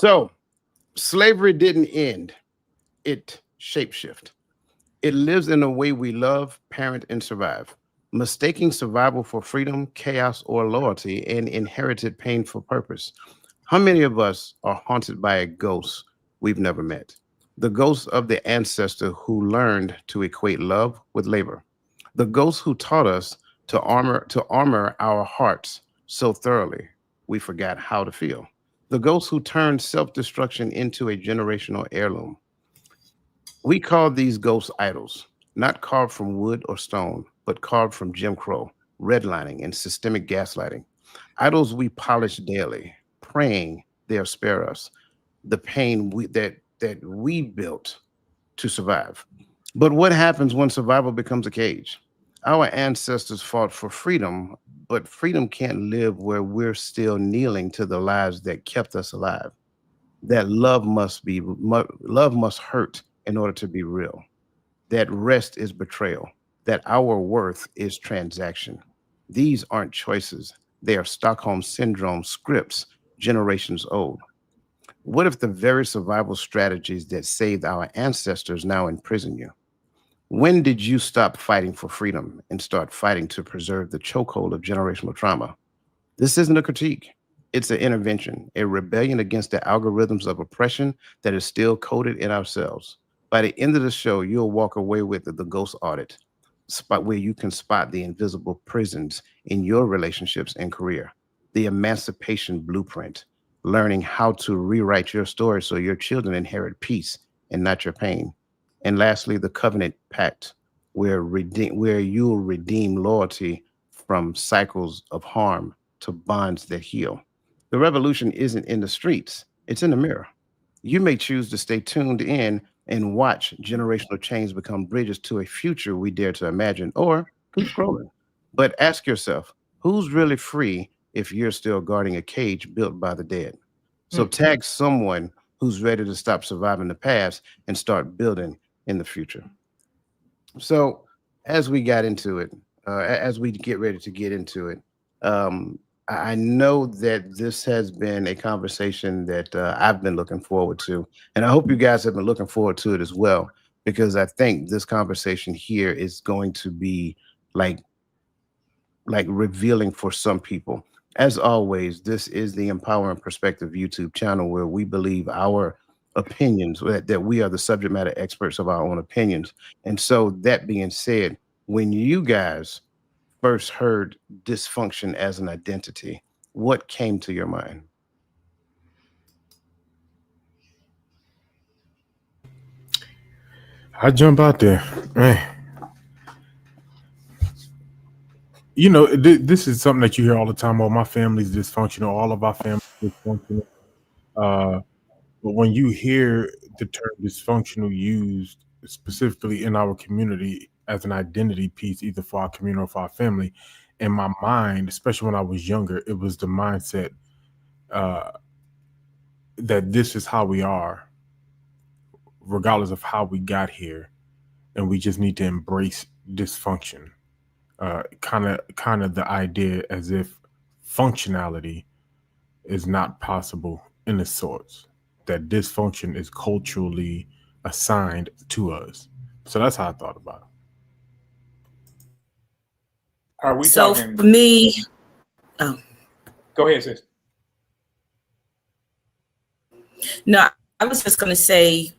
So slavery didn't end, it shapeshift. It lives in the way we love, parent, and survive, mistaking survival for freedom, chaos, or loyalty, and inherited pain for purpose. How many of us are haunted by a ghost we've never met? The ghost of the ancestor who learned to equate love with labor. The ghost who taught us to armor our hearts so thoroughly we forgot how to feel. The ghost who turned self-destruction into a generational heirloom. We call these ghost idols, not carved from wood or stone, but carved from Jim Crow, redlining, and systemic gaslighting. Idols we polish daily, praying they'll spare us the pain that we built to survive. But what happens when survival becomes a cage? Our ancestors fought for freedom, but freedom can't live where we're still kneeling to the lives that kept us alive. That love must hurt in order to be real. That rest is betrayal. That our worth is transaction. These aren't choices. They are Stockholm syndrome scripts generations old. What if the very survival strategies that saved our ancestors now imprison you? When did you stop fighting for freedom and start fighting to preserve the chokehold of generational trauma? This isn't a critique. It's an intervention, a rebellion against the algorithms of oppression that is still coded in ourselves. By the end of the show, you'll walk away with the ghost audit, spot where you can spot the invisible prisons in your relationships and career, the emancipation blueprint, learning how to rewrite your story so your children inherit peace and not your pain. And lastly, the covenant pact, where you'll redeem loyalty from cycles of harm to bonds that heal. The revolution isn't in the streets, it's in the mirror. You may choose to stay tuned in and watch generational change become bridges to a future we dare to imagine, or keep scrolling. But ask yourself, who's really free if you're still guarding a cage built by the dead? So tag someone who's ready to stop surviving the past and start building in the future. So as we got into it, as we get ready to get into it, I know that this has been a conversation that I've been looking forward to, and I hope you guys have been looking forward to it as well, because I think this conversation here is going to be like revealing for some people. As always, this is the Empowering Perspective YouTube channel where we believe our opinions, that we are the subject matter experts of our own opinions. And so, that being said, when you guys first heard dysfunction as an identity, what came to your mind? I jump out there, man. This is something that you hear all the time. Oh, my family's dysfunctional. All of our families dysfunctional. Uh, but when you hear the term dysfunctional used specifically in our community as an identity piece, either for our community or for our family, in my mind, especially when I was younger, it was the mindset uh, that this is how we are, regardless of how we got here, and we just need to embrace dysfunction. Kind of the idea as if functionality is not possible in the sorts, that dysfunction is culturally assigned to us. So that's how I thought about Are we So for talking? me, oh, Go ahead, sis. no, I was just going to say,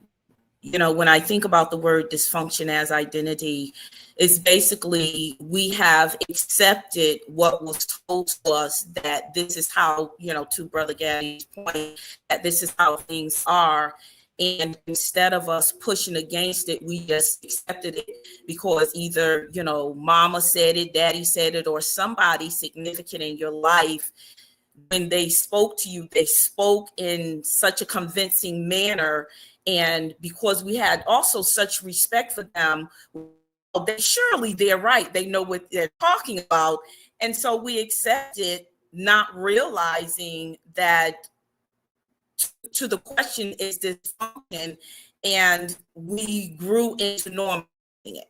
when I think about the word dysfunction as identity, it's basically we have accepted what was told to us that this is how, to Brother Gaddy's point, that this is how things are. And instead of us pushing against it, we just accepted it because either, mama said it, daddy said it, or somebody significant in your life, when they spoke to you, they spoke in such a convincing manner. And because we had also such respect for them, surely they're right. They know what they're talking about. And so we accepted, not realizing that to the question, is this function? And we grew into normalizing it.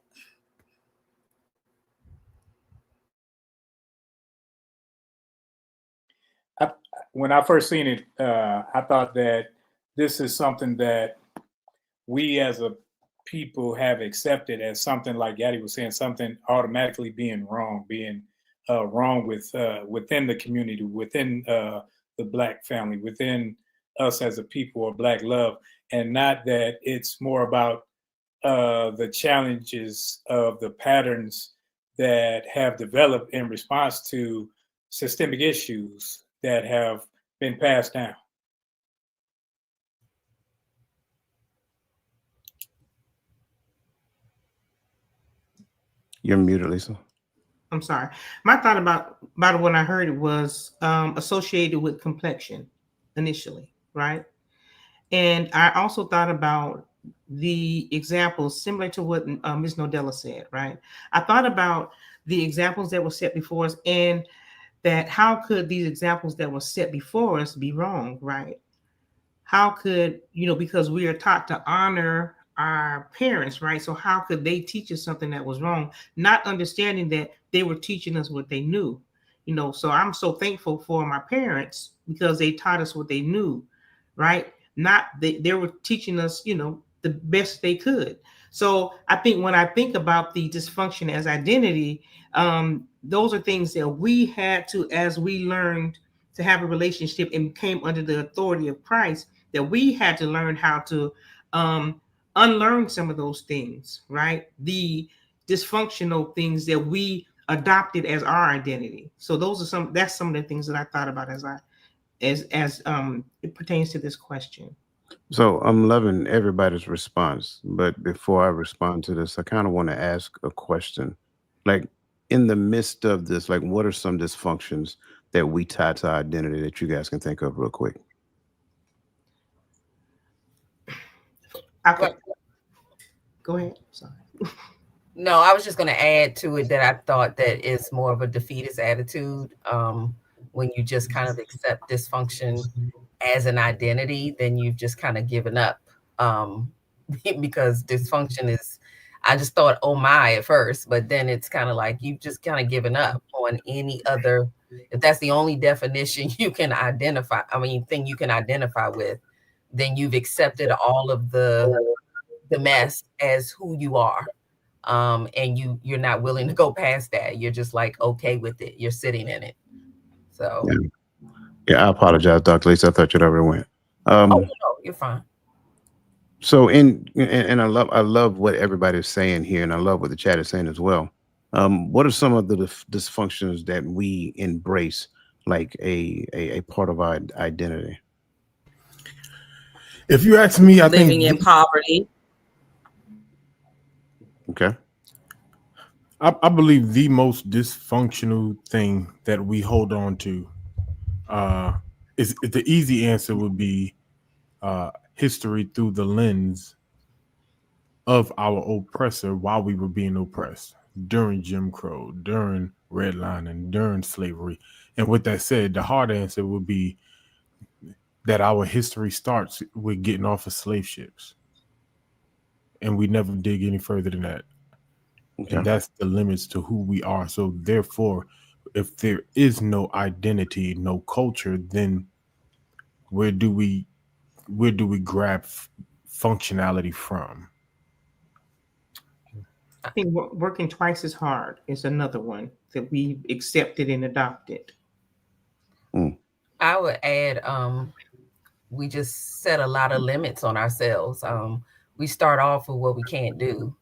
When I first seen it, I thought that this is something that we as a people have accepted as something, like Yadi was saying, something automatically being wrong with within the community, within the Black family, within us as a people, or Black love, and not that it's more about the challenges of the patterns that have developed in response to systemic issues that have been passed down. You're muted, Lisa. I'm sorry. My thought about what I heard was associated with complexion initially, right? And I also thought about the examples similar to what Ms. Nodella said, right? I thought about the examples that were set before us, and that how could these examples that were set before us be wrong, right? How could, because we are taught to honor our parents, right? So how could they teach us something that was wrong, not understanding that they were teaching us what they knew? So I'm so thankful for my parents because they taught us what they knew, right? Not they were teaching us, the best they could. So I think when I think about the dysfunction as identity, those are things that we had to, as we learned to have a relationship and came under the authority of Christ, that we had to learn how to unlearn some of those things, right? The dysfunctional things that we adopted as our identity. So that's some of the things that I thought about as it pertains to this question. So I'm loving everybody's response, but before I respond to this, I kind of want to ask a question. Like, in the midst of this, like, what are some dysfunctions that we tie to our identity that you guys can think of real quick? Okay. Go ahead. Sorry. No, I was just going to add to it that I thought that it's more of a defeatist attitude. When you just kind of accept dysfunction as an identity, then you've just kind of given up. Because dysfunction is, I just thought, oh my, at first, but then it's kind of like you've just kind of given up on any other, if that's the only definition you can identify, thing you can identify with, then you've accepted all of the mess as who you are. And you're not willing to go past that. You're just like okay with it. You're sitting in it. So yeah, I apologize, Dr. Lisa. I thought you'd already went. No, you're fine. So and I love what everybody's saying here, and I love what the chat is saying as well. What are some of the dysfunctions that we embrace like a part of our identity? If you ask me, I think living in poverty. Okay. I believe the most dysfunctional thing that we hold on to is the easy answer would be history through the lens of our oppressor while we were being oppressed during Jim Crow, during redlining, during slavery. And with that said, the hard answer would be that our history starts with getting off of slave ships. And we never dig any further than that. Okay. And that's the limits to who we are. So therefore, if there is no identity, no culture, then where do we grab functionality from? I think working twice as hard is another one that we've accepted and adopted. I would add, we just set a lot of limits on ourselves. We start off with what we can't do.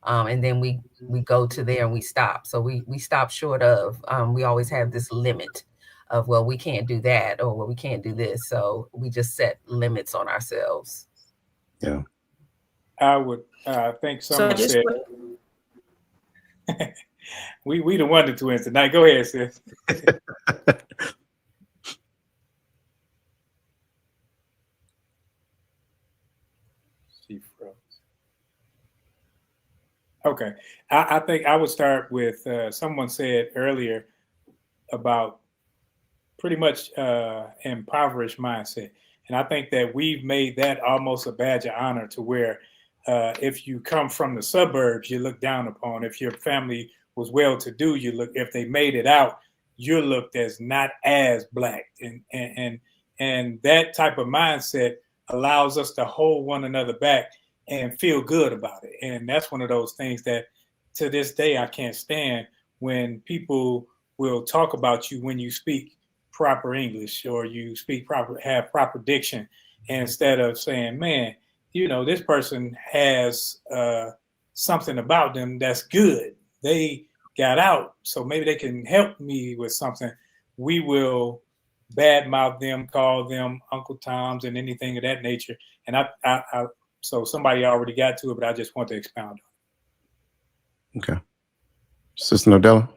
And then we go to there and we stop. So we stop short of, we always have this limit of, well, we can't do that, or well, we can't do this. So we just set limits on ourselves. Yeah. I think someone said, we the Wonder Twins tonight. Go ahead, sis. She froze. Okay. I think I would start with someone said earlier about pretty much impoverished mindset. And I think that we've made that almost a badge of honor, to where if you come from the suburbs, you look down upon. If your family was well-to-do, if they made it out, you're looked as not as Black. And that type of mindset allows us to hold one another back and feel good about it. And that's one of those things that to this day I can't stand, when people will talk about you when you speak proper English or you speak proper, have proper diction, instead of saying, man, this person has something about them that's good. They got out, so maybe they can help me with something. We will badmouth them, call them Uncle Toms and anything of that nature. And I so somebody already got to it, but I just want to expound on Okay. Sister Nodella?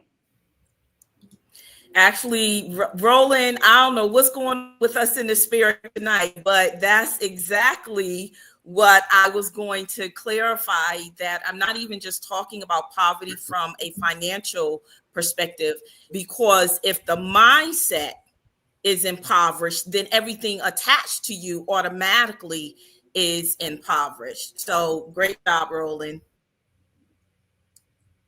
Actually, Roland, I don't know what's going on with us in the spirit tonight, but that's exactly what I was going to clarify, that I'm not even just talking about poverty from a financial perspective, because if the mindset is impoverished, then everything attached to you automatically is impoverished. So great job, Roland.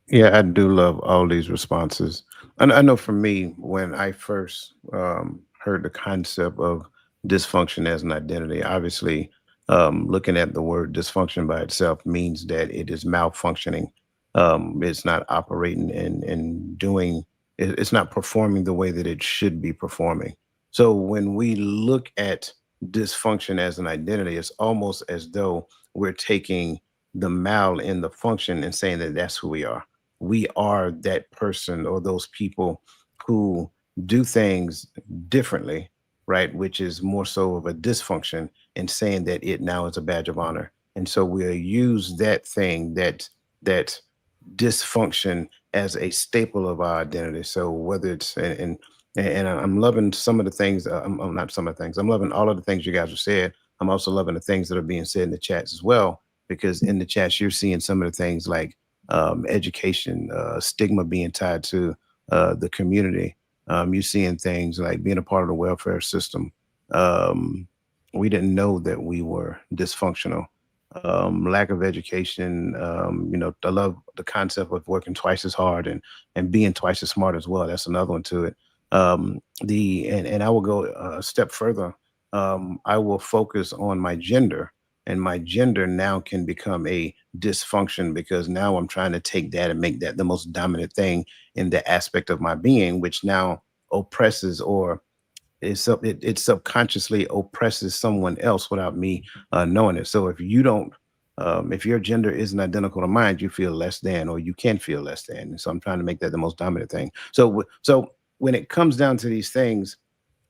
Yeah, I do love all these responses. And I know for me, when I first heard the concept of dysfunction as an identity, obviously, looking at the word dysfunction by itself means that it is malfunctioning. It's not operating and doing, it's not performing the way that it should be performing. So when we look at dysfunction as an identity, it's almost as though we're taking the mal in the function and saying that that's who we are. We are that person or those people who do things differently, right? Which is more so of a dysfunction, and saying that it now is a badge of honor. And so we'll use that thing, that dysfunction, as a staple of our identity. So whether it's and I'm loving some of the things. I'm not some of the things. I'm loving all of the things you guys have said. I'm also loving the things that are being said in the chats as well, because in the chats you're seeing some of the things like education, stigma being tied to the community. You're seeing things like being a part of the welfare system. Um, we didn't know that we were dysfunctional. Lack of education. I love the concept of working twice as hard and being twice as smart as well. That's another one to it. And I will go a step further. I will focus on my gender, and my gender now can become a dysfunction, because now I'm trying to take that and make that the most dominant thing in the aspect of my being, which now oppresses, or it subconsciously oppresses someone else without me knowing it. So if you don't, if your gender isn't identical to mine, you feel less than, or you can feel less than. And so I'm trying to make that the most dominant thing. So when it comes down to these things,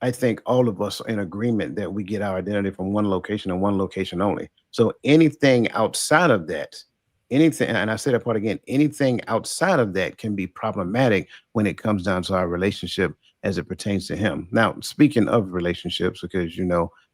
I think all of us are in agreement that we get our identity from one location and one location only. So anything outside of that, anything, and I say that part again, anything outside of that can be problematic when it comes down to our relationship as it pertains to him. Now, speaking of relationships, because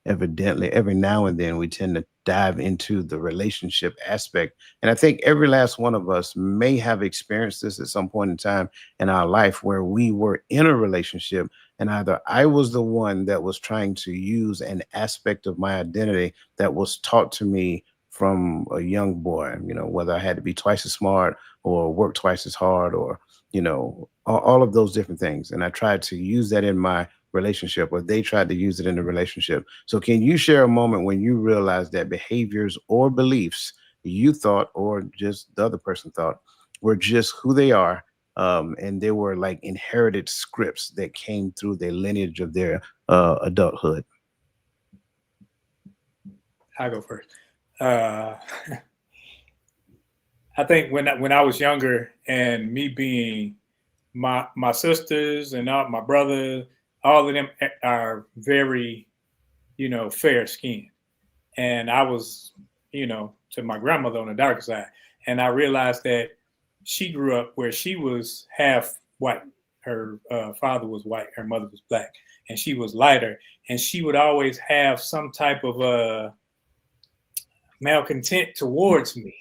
evidently every now and then we tend to dive into the relationship aspect. And I think every last one of us may have experienced this at some point in time in our life, where we were in a relationship, and either I was the one that was trying to use an aspect of my identity that was taught to me from a young boy, whether I had to be twice as smart or work twice as hard, or, all of those different things. And I tried to use that in my relationship, or they tried to use it in the relationship. So can you share a moment when you realized that behaviors or beliefs you thought, or just the other person thought, were just who they are, and they were like inherited scripts that came through the lineage of their adulthood? I go first. I think when I was younger, and me being my sisters and all, my brother, all of them are very, fair skinned, and I was, to my grandmother on the darker side, and I realized that she grew up where she was half white. Her father was white, her mother was black, and she was lighter, and she would always have some type of malcontent towards me.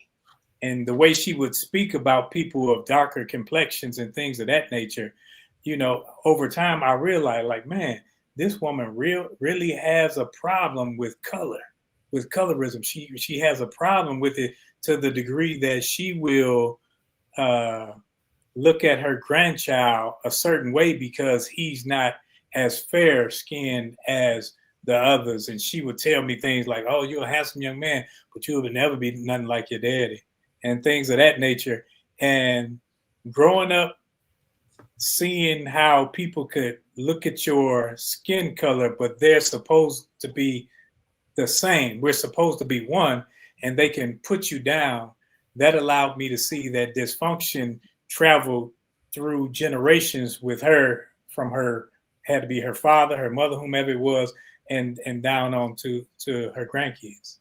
And the way she would speak about people of darker complexions and things of that nature, over time I realized, like, man, this woman really has a problem with color, with colorism. She has a problem with it, to the degree that she will look at her grandchild a certain way because he's not as fair skinned as the others, and she would tell me things like, "Oh, you're a handsome young man, but you would never be nothing like your daddy," and things of that nature. And growing up, seeing how people could look at your skin color, but they're supposed to be the same. We're supposed to be one, and they can put you down. That allowed me to see that dysfunction traveled through generations with her, from her, had to be her father, her mother, whomever it was, and down on to her grandkids.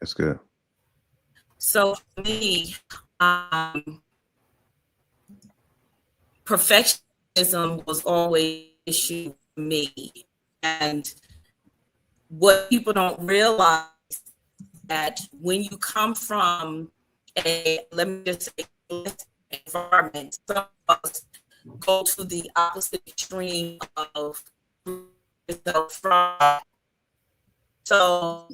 That's good. So for me, perfectionism was always an issue for me. And what people don't realize that when you come from a, let me just say, environment, some of us go to the opposite extreme of self-pride. So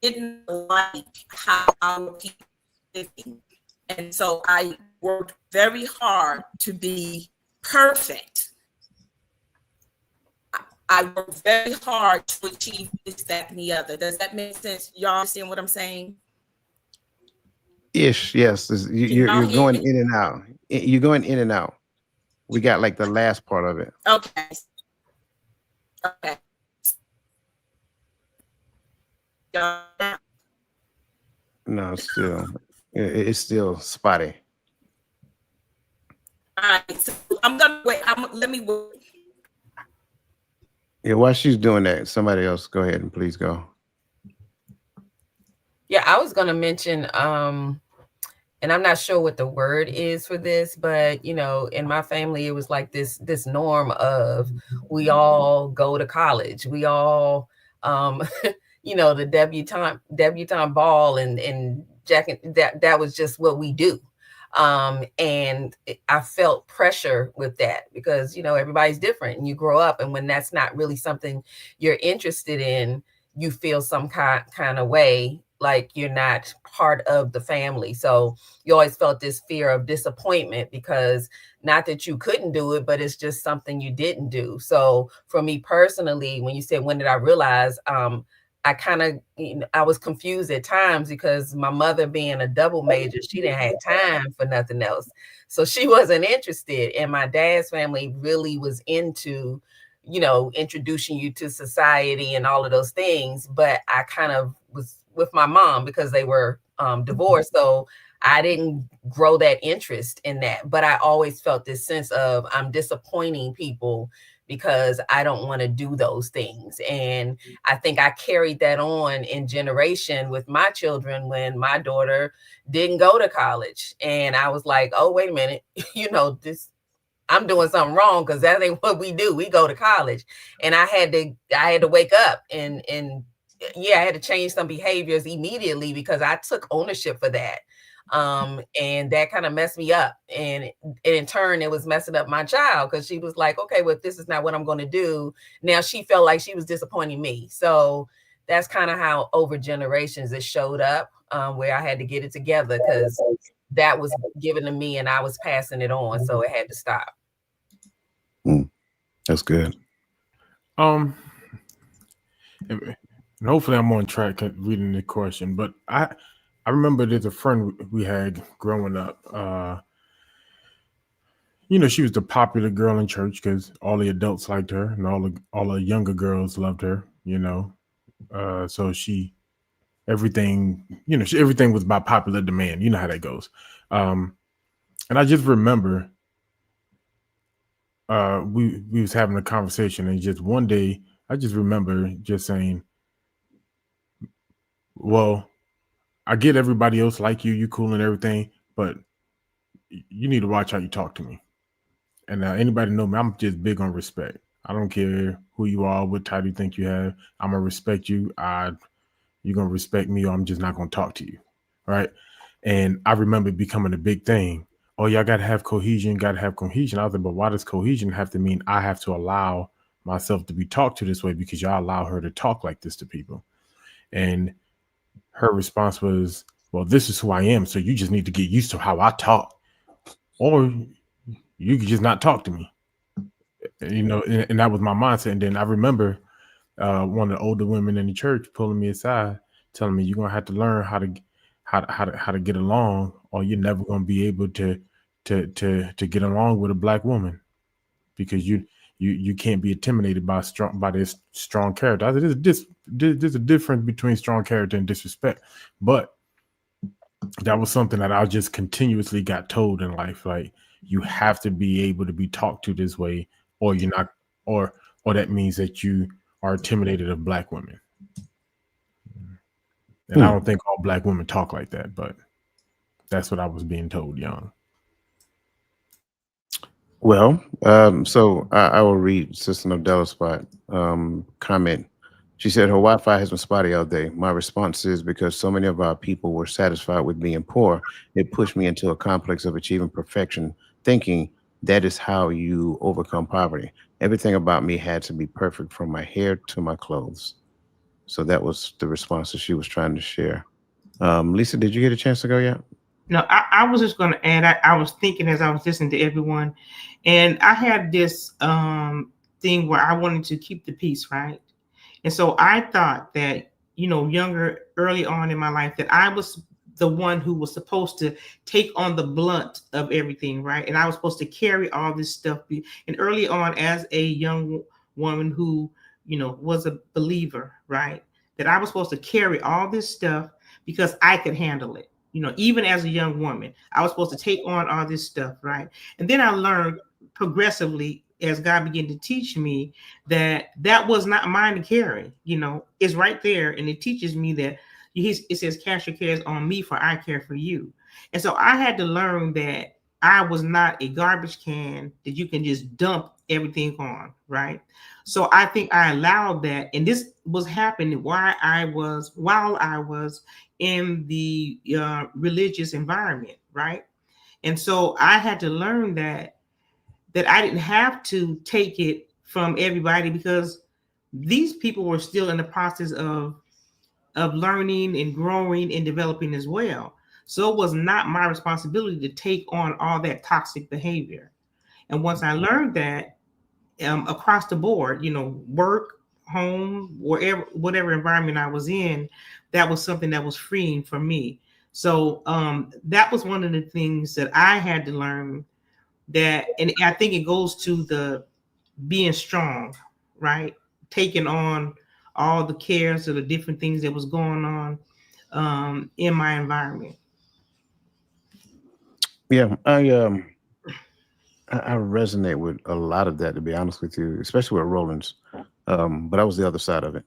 didn't like how our people living. And so I worked very hard to be perfect. I worked very hard to achieve this, that, and the other. Does that make sense? Y'all understand what I'm saying? Ish, yes. You're going in and out. You're going in and out. We got like the last part of it. Okay. Okay. No, it's still spotty. All right, so I'm gonna wait. Let me wait. Yeah, while she's doing that, somebody else go ahead and please go. Yeah, I was gonna mention, and I'm not sure what the word is for this, but you know, in my family, it was like this norm of we all go to college, we all, you know, the debutante ball and jacket. That was just what we do. And I felt pressure with that because, you know, everybody's different and you grow up. And when that's not really something you're interested in, you feel some kind of way, like you're not part of the family. So you always felt this fear of disappointment because not that you couldn't do it, but it's just something you didn't do. So for me personally, when you said, when did I realize, I kind of, you know, I was confused at times because my mother being a double major, she didn't have time for nothing else. So she wasn't interested. And my dad's family really was into, you know, introducing you to society and all of those things. But I kind of was with my mom because they were divorced. So I didn't grow that interest in that. But I always felt this sense of I'm disappointing people because I don't want to do those things. And I think I carried that on in generation with my children when my daughter didn't go to college. And I was like, oh, wait a minute, you know, I'm doing something wrong because that ain't what we do. We go to college. And I had to wake up and yeah, I had to change some behaviors immediately because I took ownership for that. And that kind of messed me up. And in turn, it was messing up my child because she was like, okay, well, if this is not what I'm going to do. Now she felt like she was disappointing me. So that's kind of how over generations it showed up, where I had to get it together because that was given to me and I was passing it on. So it had to stop. That's good. And hopefully I'm on track reading the question, but I remember there's a friend we had growing up. You know, she was the popular girl in church because all the adults liked her and all the younger girls loved her, you know. So everything was by popular demand. You know how that goes. And I just remember we was having a conversation and just one day I just remember just saying, well, I get everybody else like you cool and everything, but you need to watch how you talk to me. And anybody know me, I'm just big on respect. I don't care who you are, what title you think you have. I'm going to respect you. You're going to respect me or I'm just not going to talk to you. Right. And I remember it becoming a big thing. Oh, y'all got to have cohesion, I was like, but why does cohesion have to mean I have to allow myself to be talked to this way because y'all allow her to talk like this to people? And her response was, well, this is who I am. So you just need to get used to how I talk. Or you could just not talk to me. you know, and that was my mindset. And then I remember one of the older women in the church pulling me aside, telling me, "You're gonna have to learn how to get along, or you're never gonna be able to get along with a black woman, because you can't be intimidated by this strong character." I said, there's a difference between strong character and disrespect, but that was something that I just continuously got told in life. Like, you have to be able to be talked to this way, or you're not, or that means that you are intimidated of black women. And I don't think all black women talk like that, but that's what I was being told young. Well, so I will read Sister Nodella's spot comment. She said her Wi-Fi has been spotty all day. My response is, because so many of our people were satisfied with being poor, it pushed me into a complex of achieving perfection, thinking that is how you overcome poverty. Everything about me had to be perfect, from my hair to my clothes. So that was the response that she was trying to share. Lisa, did you get a chance to go yet? No, I was just going to add, I was thinking as I was listening to everyone, and I had this thing where I wanted to keep the peace, right? And so I thought that, younger, early on in my life, that I was the one who was supposed to take on the blunt of everything, right? And I was supposed to carry all this stuff. And early on, as a young woman who, was a believer, right? That I was supposed to carry all this stuff because I could handle it. Even as a young woman, I was supposed to take on all this stuff, right? And then I learned progressively, as God began to teach me, that was not mine to carry. It's right there, and it teaches me that it says, "Cast your cares on me, for I care for you." And so I had to learn that I was not a garbage can that you can just dump everything on, right? So I think I allowed that, and this was happening while I was in the religious environment, right? And so I had to learn that I didn't have to take it from everybody, because these people were still in the process of learning and growing and developing as well. So it was not my responsibility to take on all that toxic behavior. And once I learned that, across the board, work, home, wherever, whatever environment I was in, that was something that was freeing for me. So that was one of the things that I had to learn, that, and I think it goes to the being strong, right? Taking on all the cares of the different things that was going on in my environment. Yeah, I resonate with a lot of that, to be honest with you, especially with Roland's. But I was the other side of it.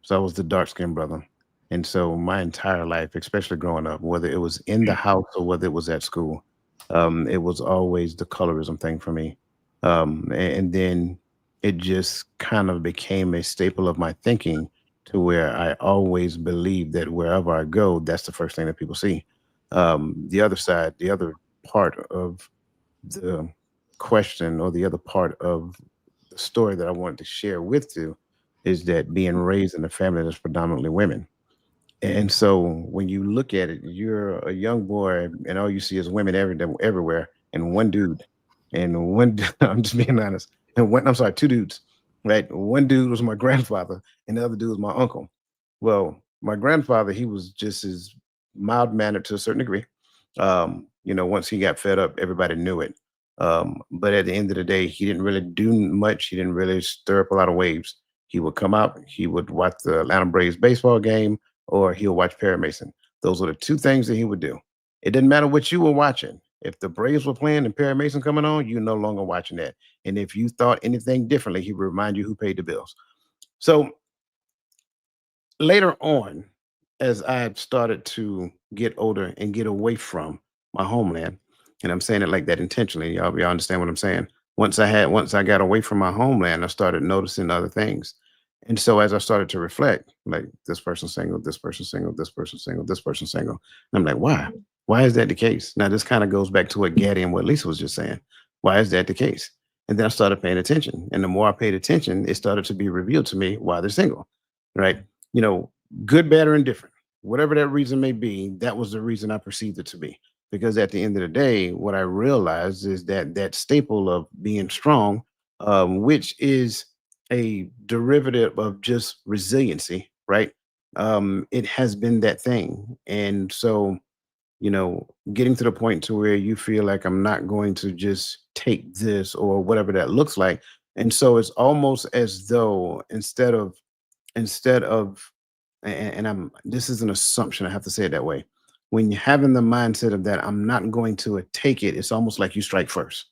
So I was the dark skinned brother. And so my entire life, especially growing up, whether it was in the house or whether it was at school, it was always the colorism thing for me. And then it just kind of became a staple of my thinking, to where I always believed that wherever I go, that's the first thing that people see. The other side, the other part of the question, or the other part of the story that I wanted to share with you, is that being raised in a family that's predominantly women. And so when you look at it, you're a young boy and all you see is women everywhere, and one dude. And I'm just being honest. And I'm sorry, two dudes, right? One dude was my grandfather and the other dude was my uncle. Well, my grandfather, he was just as mild mannered to a certain degree. Once he got fed up, everybody knew it. But at the end of the day, he didn't really do much. He didn't really stir up a lot of waves. He would come out, he would watch the Atlanta Braves baseball game, or he'll watch Perry Mason. Those were the two things that he would do. It didn't matter what you were watching. If the Braves were playing and Perry Mason coming on, you're no longer watching that. And if you thought anything differently, he would remind you who paid the bills. So later on, as I started to get older and get away from my homeland, and I'm saying it like that intentionally, y'all understand what I'm saying. Once I got away from my homeland, I started noticing other things. And so as I started to reflect, like, this person's single, this person's single, this person's single, this person's single. And I'm like, why? Why is that the case? Now, this kind of goes back to what Gaddy and what Lisa was just saying. Why is that the case? And then I started paying attention. And the more I paid attention, it started to be revealed to me why they're single, right? You know, good, bad, or indifferent, whatever that reason may be, that was the reason I perceived it to be. Because at the end of the day, what I realized is that that staple of being strong which is a derivative of just resiliency, right? It has been that thing. And so, getting to the point to where you feel like I'm not going to just take this or whatever that looks like. And so it's almost as though instead of and I'm this is an assumption, I have to say it that way. When you're having the mindset of that, I'm not going to take it, it's almost like you strike first.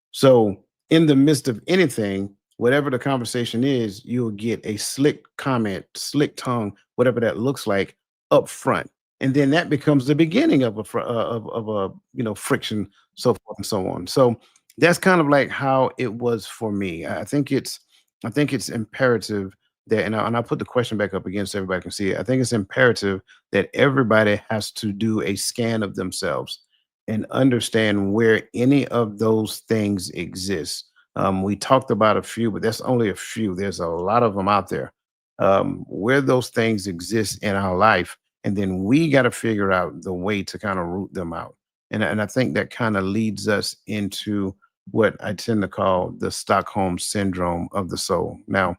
So, in the midst of anything, whatever the conversation is, you'll get a slick comment, slick tongue, whatever that looks like, up front, and then that becomes the beginning of a friction, so forth and so on. So that's kind of like how it was for me. I think it's imperative that, and I put the question back up again so everybody can see it. I think it's imperative that everybody has to do a scan of themselves and understand where any of those things exist. We talked about a few, but that's only a few. There's a lot of them out there, where those things exist in our life. And then we got to figure out the way to kind of root them out. And I think that kind of leads us into what I tend to call the Stockholm syndrome of the soul. Now,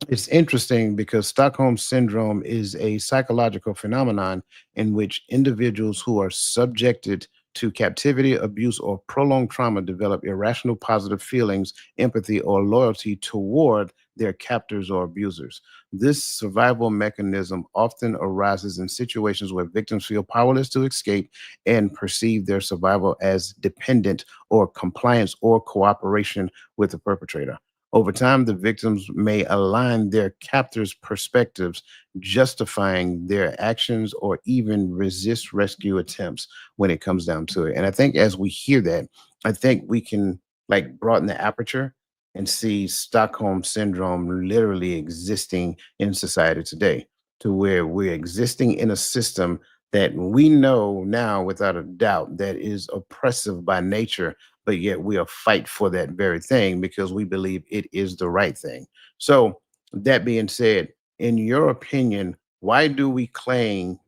it's interesting because Stockholm syndrome is a psychological phenomenon in which individuals who are subjected to captivity, abuse, or prolonged trauma develop irrational positive feelings, empathy, or loyalty toward their captors or abusers. This survival mechanism often arises in situations where victims feel powerless to escape and perceive their survival as dependent or compliance or cooperation with the perpetrator. Over time, the victims may align their captors' perspectives, justifying their actions or even resist rescue attempts when it comes down to it. And I think as we hear that, I think we can like broaden the aperture and see Stockholm syndrome literally existing in society today, to where we're existing in a system that we know now without a doubt that is oppressive by nature, but yet we'll fight for that very thing because we believe it is the right thing. So, that being said, in your opinion, why do we cling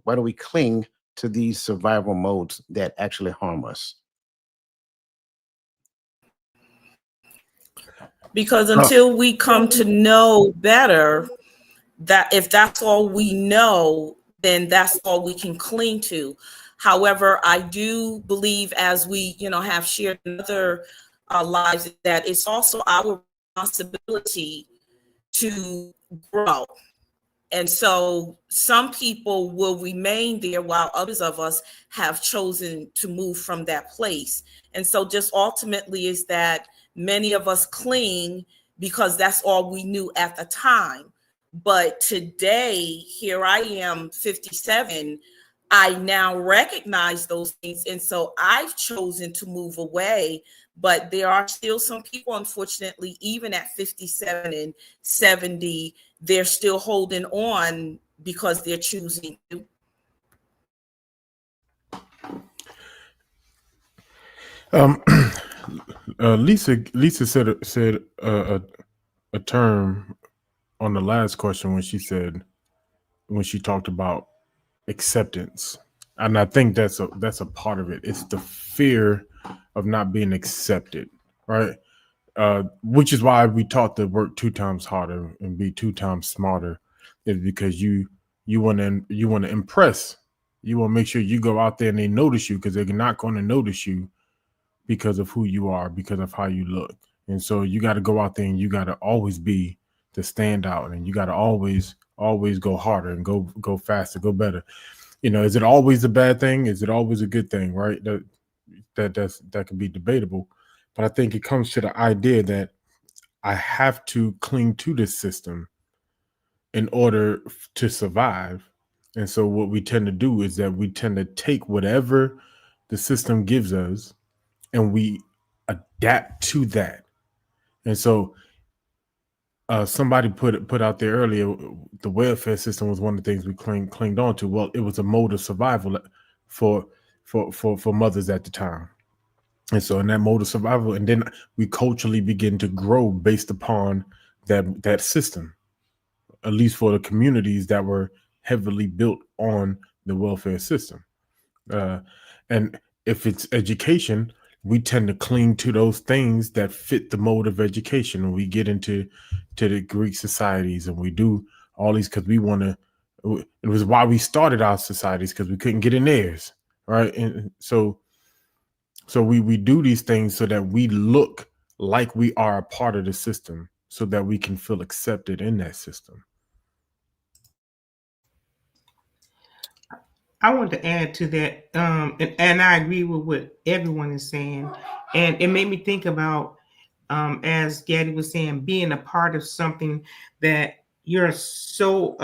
to these survival modes that actually harm us? Because Oh, until we come to know better, that if that's all we know, then that's all we can cling to. However, I do believe, as we, have shared in other lives, that it's also our responsibility to grow. And so some people will remain there while others of us have chosen to move from that place. And so just ultimately is that many of us cling because that's all we knew at the time. But today, here I am, 57. I now recognize those things. And so I've chosen to move away. But there are still some people, unfortunately, even at 57 and 70, they're still holding on because they're choosing to. Um, Lisa said a term on the last question when she talked about acceptance, and I think that's a part of it. It's the fear of not being accepted, right? Which is why we taught to work 2 times harder and be 2 times smarter, is because you want to impress. You want to make sure you go out there and they notice you, because they're not going to notice you because of who you are, because of how you look. And so you got to go out there and you got to always be the standout, and you got to always go harder and go faster, go better. Is it always a bad thing? Is it always a good thing? Right? That can be debatable, but I think it comes to the idea that I have to cling to this system in order to survive. And so what we tend to do is that we tend to take whatever the system gives us and we adapt to that. And so somebody put out there earlier, the welfare system was one of the things we clinged on to. Well, it was a mode of survival for mothers at the time. And so in that mode of survival, and then we culturally begin to grow based upon that system, at least for the communities that were heavily built on the welfare system. And if it's education, we tend to cling to those things that fit the mode of education. And we get into the Greek societies, and we do all these because we want to. It was why we started our societies, because we couldn't get in theirs, right? And so we do these things so that we look like we are a part of the system, so that we can feel accepted in that system. I want to add to that, and I agree with what everyone is saying, and it made me think about, as Gaddy was saying, being a part of something that you're so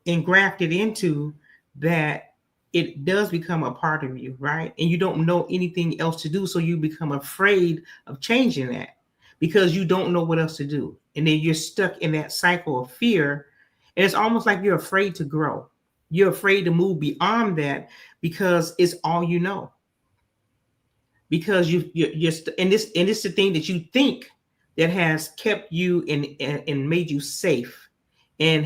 engrafted into that it does become a part of you, right? And you don't know anything else to do, so you become afraid of changing that because you don't know what else to do, and then you're stuck in that cycle of fear, and it's almost like you're afraid to grow. You're afraid to move beyond that because it's all you know. Because and this is the thing that you think that has kept you and made you safe, and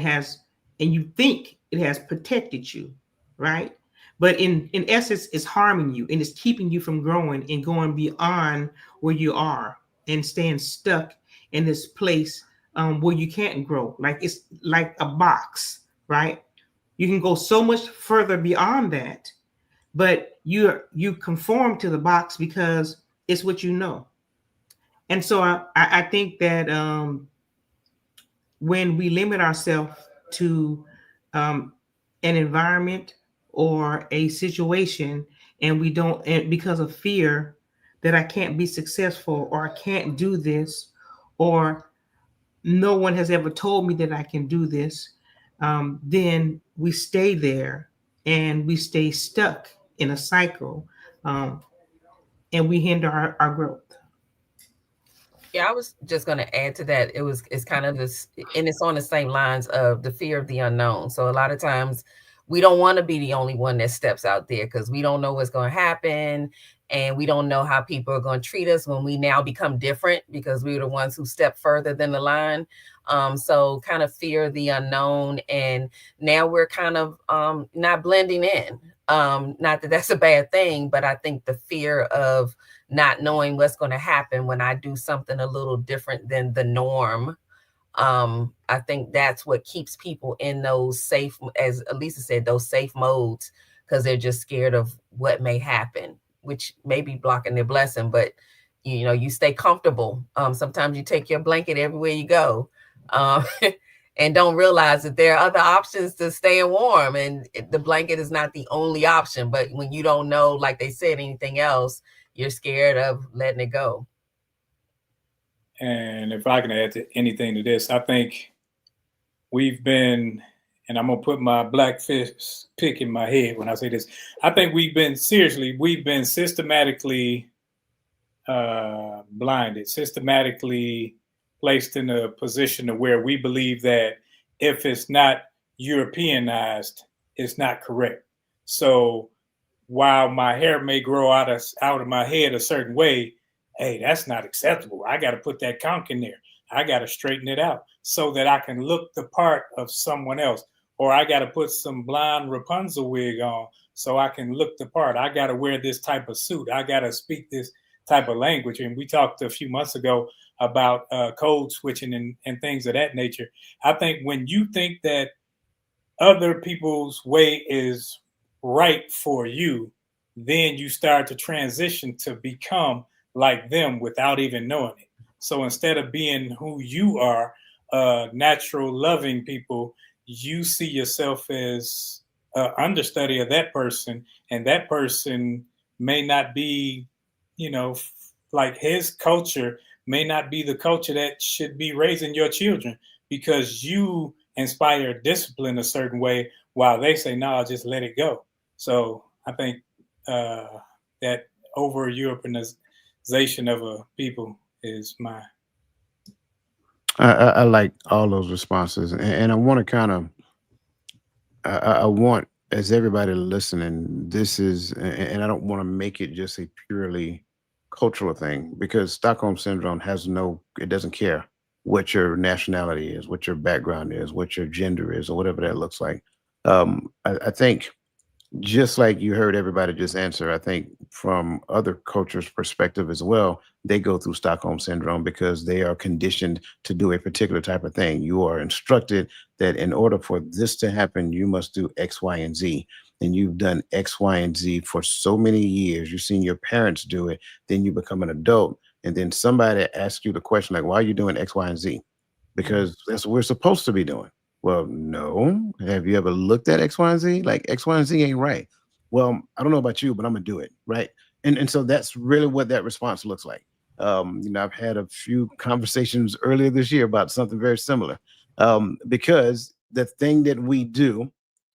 you think it has protected you, right? But in essence, it's harming you, and it's keeping you from growing and going beyond where you are, and staying stuck in this place where you can't grow. Like it's like a box, right? You can go so much further beyond that, but you conform to the box because it's what you know. And so I think that when we limit ourselves to an environment or a situation, and we don't, and because of fear that I can't be successful, or I can't do this, or no one has ever told me that I can do this, then we stay there and we stay stuck in a cycle, and we hinder our growth. Yeah, I was just going to add to that. It's kind of this, and it's on the same lines of the fear of the unknown. So a lot of times we don't want to be the only one that steps out there because we don't know what's going to happen, and we don't know how people are going to treat us when we now become different because we were the ones who stepped further than the line. So kind of fear the unknown, and now we're kind of not blending in. Not that that's a bad thing, but I think the fear of not knowing what's going to happen when I do something a little different than the norm. I think that's what keeps people in those safe, as Elisa said, those safe modes, because they're just scared of what may happen, which may be blocking their blessing. But you stay comfortable. Sometimes you take your blanket everywhere you go, and don't realize that there are other options to staying warm, and the blanket is not the only option. But when you don't know, like they said, anything else, you're scared of letting it go. And if I can add to anything to this, I think we've been, and I'm going to put my black fist pick in my head when I say this, I think we've been systematically blinded, systematically placed in a position of where we believe that if it's not Europeanized, it's not correct. So while my hair may grow out of my head a certain way, hey, that's not acceptable. I got to put that conch in there. I got to straighten it out so that I can look the part of someone else. Or I got to put some blonde Rapunzel wig on so I can look the part. I got to wear this type of suit. I got to speak this type of language. And we talked a few months ago about code switching and things of that nature. I think when you think that other people's way is right for you, then you start to transition to become like them without even knowing it. So instead of being who you are, natural loving people, you see yourself as understudy of that person, and that person may not be, like his culture may not be the culture that should be raising your children, because you inspire discipline a certain way while they say, no, just let it go. So I think that over Europeanization of a people is my. I like all those responses, and I want to kind of, I want, as everybody listening, this is, and I don't want to make it just a purely cultural thing, because Stockholm syndrome it doesn't care what your nationality is, what your background is, what your gender is, or whatever that looks like. I think just like you heard everybody just answer, I think from other cultures' perspective as well, they go through Stockholm syndrome because they are conditioned to do a particular type of thing. You are instructed that in order for this to happen, you must do X, Y, and Z. And you've done X, Y, and Z for so many years. You've seen your parents do it. Then you become an adult. And then somebody asks you the question, like, why are you doing X, Y, and Z? Because that's what we're supposed to be doing. Well, no. Have you ever looked at X, Y, and Z? Like X, Y, and Z ain't right. Well, I don't know about you, but I'm gonna do it. Right. And so that's really what that response looks like. I've had a few conversations earlier this year about something very similar. Because the thing that we do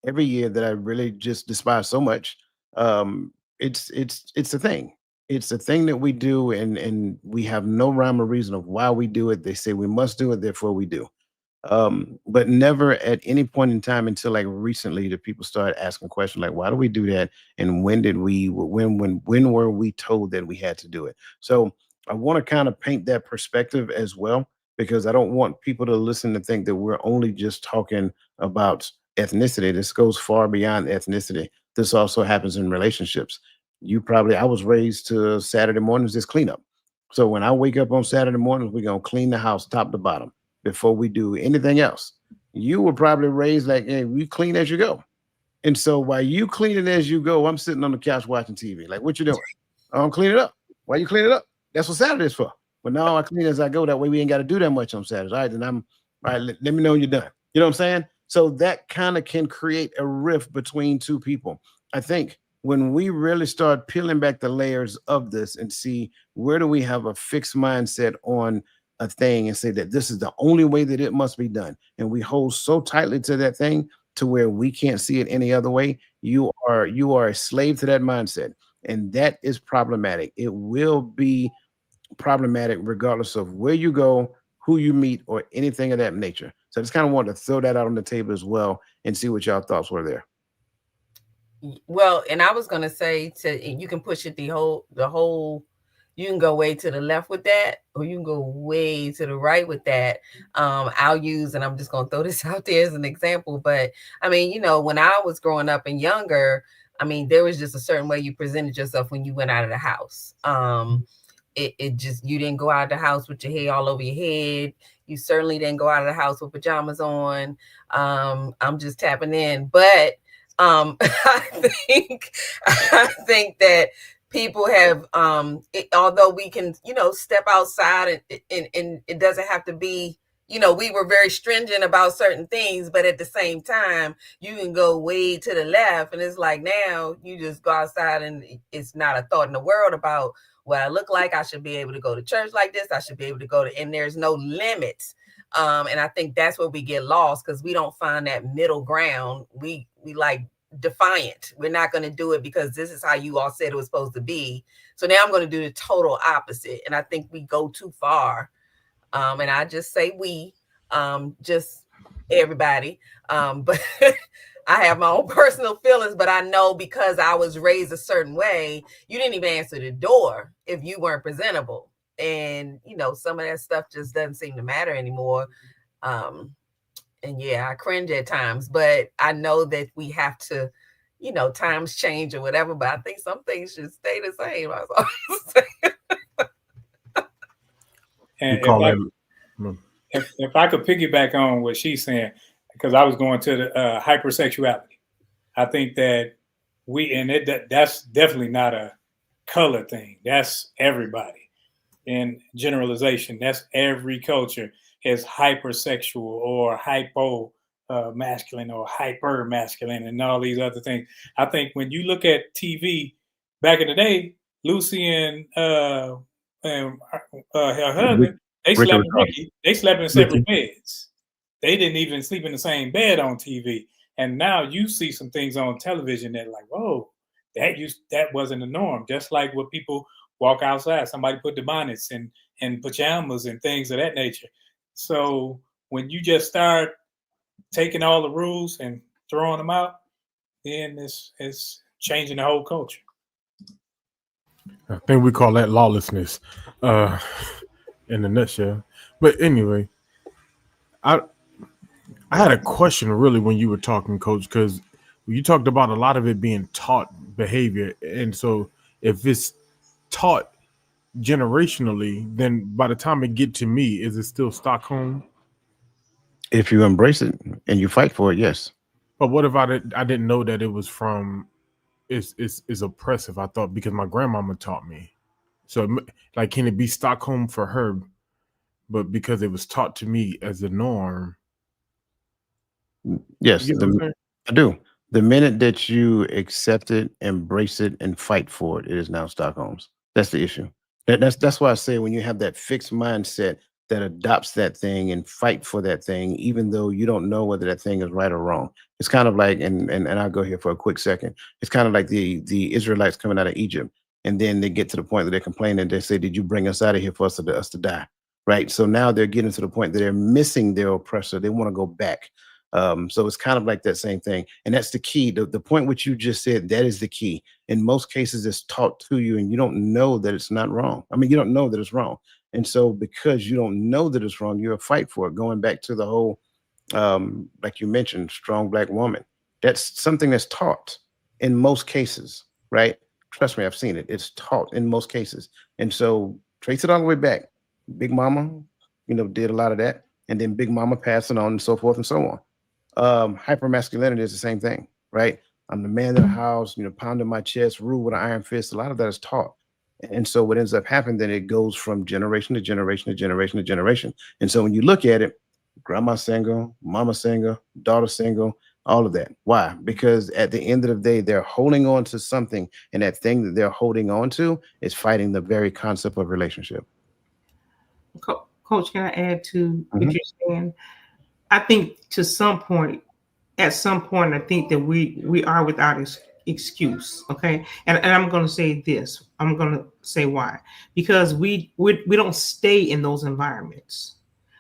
every year that I really just despise so much, it's a thing. It's a thing that we do, and we have no rhyme or reason of why we do it. They say we must do it, therefore we do. But never at any point in time until like recently did people start asking questions like, why do we do that? And when were we told that we had to do it? So I want to kind of paint that perspective as well, because I don't want people to listen to think that we're only just talking about ethnicity. This goes far beyond ethnicity. This also happens in relationships. I was raised to Saturday mornings is cleanup. So when I wake up on Saturday mornings, we're gonna clean the house top to bottom before we do anything else. You were probably raised like, hey, we clean as you go. And so while you cleaning as you go, I'm sitting on the couch watching TV. Like, what you doing? I'm cleaning it up. Why you clean it up? That's what Saturday is for. But now I clean as I go. That way we ain't got to do that much on Saturdays. All right, then all right, let me know when you're done. You know what I'm saying? So that kind of can create a rift between two people. I think when we really start peeling back the layers of this and see where do we have a fixed mindset on a thing and say that this is the only way that it must be done, and we hold so tightly to that thing to where we can't see it any other way, you are a slave to that mindset, and that is problematic. It will be problematic regardless of where you go, who you meet, or anything of that nature. So I just kind of wanted to throw that out on the table as well and see what y'all thoughts were there. Well, and I was gonna say you can push it the whole. You can go way to the left with that, or you can go way to the right with that. I'll use, and I'm just gonna throw this out there as an example. But I mean, when I was growing up and younger, I mean, there was just a certain way you presented yourself when you went out of the house. It just, you didn't go out of the house with your hair all over your head. You certainly didn't go out of the house with pajamas on. I'm just tapping in, but I think that people have, although we can, step outside and it doesn't have to be, we were very stringent about certain things, but at the same time, you can go way to the left, and it's like now you just go outside and it's not a thought in the world about what I look like. I should be able to go to church like this. I should be able to go to, and there's no limits. And I think that's where we get lost, because we don't find that middle ground. We like defiant. We're not going to do it because this is how you all said it was supposed to be. So now I'm going to do the total opposite. And I think we go too far. And I just say just everybody. But I have my own personal feelings, but I know because I was raised a certain way, you didn't even answer the door if you weren't presentable. And, some of that stuff just doesn't seem to matter anymore. And yeah, I cringe at times, but I know that we have to, times change or whatever, but I think some things should stay the same. I was And if I could piggyback on what she's saying, because I was going to the hypersexuality. I think that that's definitely not a color thing. That's everybody. In generalization, that's every culture is hypersexual or hypo masculine or hyper masculine and all these other things. I think when you look at TV back in the day, Lucy and her husband, they slept with Ricky. They slept in separate beds. They didn't even sleep in the same bed on TV. And now you see some things on television that like, whoa, that wasn't the norm. Just like what people walk outside, somebody put the bonnets and pajamas and things of that nature. So when you just start taking all the rules and throwing them out, then it's changing the whole culture. I think we call that lawlessness, in a nutshell. But anyway, I had a question really when you were talking, Coach, because you talked about a lot of it being taught behavior, and so if it's taught generationally, then by the time it get to me, is it still Stockholm? If you embrace it and you fight for it, yes. But what if I didn't know that it was from is oppressive? I thought because my grandmama taught me. So like, can it be Stockholm for her, but because it was taught to me as the norm? Yes, You know what I'm saying? I do. The minute that you accept it, embrace it, and fight for it, it is now Stockholm's. That's the issue. That's why I say when you have that fixed mindset that adopts that thing and fight for that thing, even though you don't know whether that thing is right or wrong. It's kind of like, and I'll go here for a quick second. It's kind of like the Israelites coming out of Egypt, and then they get to the point that they're complaining. They say, "Did you bring us out of here for us to die?" Right. So now they're getting to the point that they're missing their oppressor. They want to go back. So it's kind of like that same thing. And that's the key. The point which you just said, that is the key. In most cases, it's taught to you and you don't know that it's not wrong. I mean, you don't know that it's wrong. And so because you don't know that it's wrong, you'll fight for it. Going back to the whole, like you mentioned, strong black woman. That's something that's taught in most cases, right? Trust me, I've seen it. It's taught in most cases. And so trace it all the way back. Big Mama, did a lot of that. And then Big Mama passing on and so forth and so on. Hypermasculinity is the same thing, right? I'm the man of the house, pounding my chest, rule with an iron fist. A lot of that is taught. And so what ends up happening, then it goes from generation to generation to generation to generation. And so when you look at it, grandma single, mama single, daughter single, all of that. Why? Because at the end of the day, they're holding on to something, and that thing that they're holding on to is fighting the very concept of relationship. Coach, can I add to what you're saying? I think at some point, I think that we are without excuse. Okay, and I'm going to say this. I'm going to say why. Because we don't stay in those environments.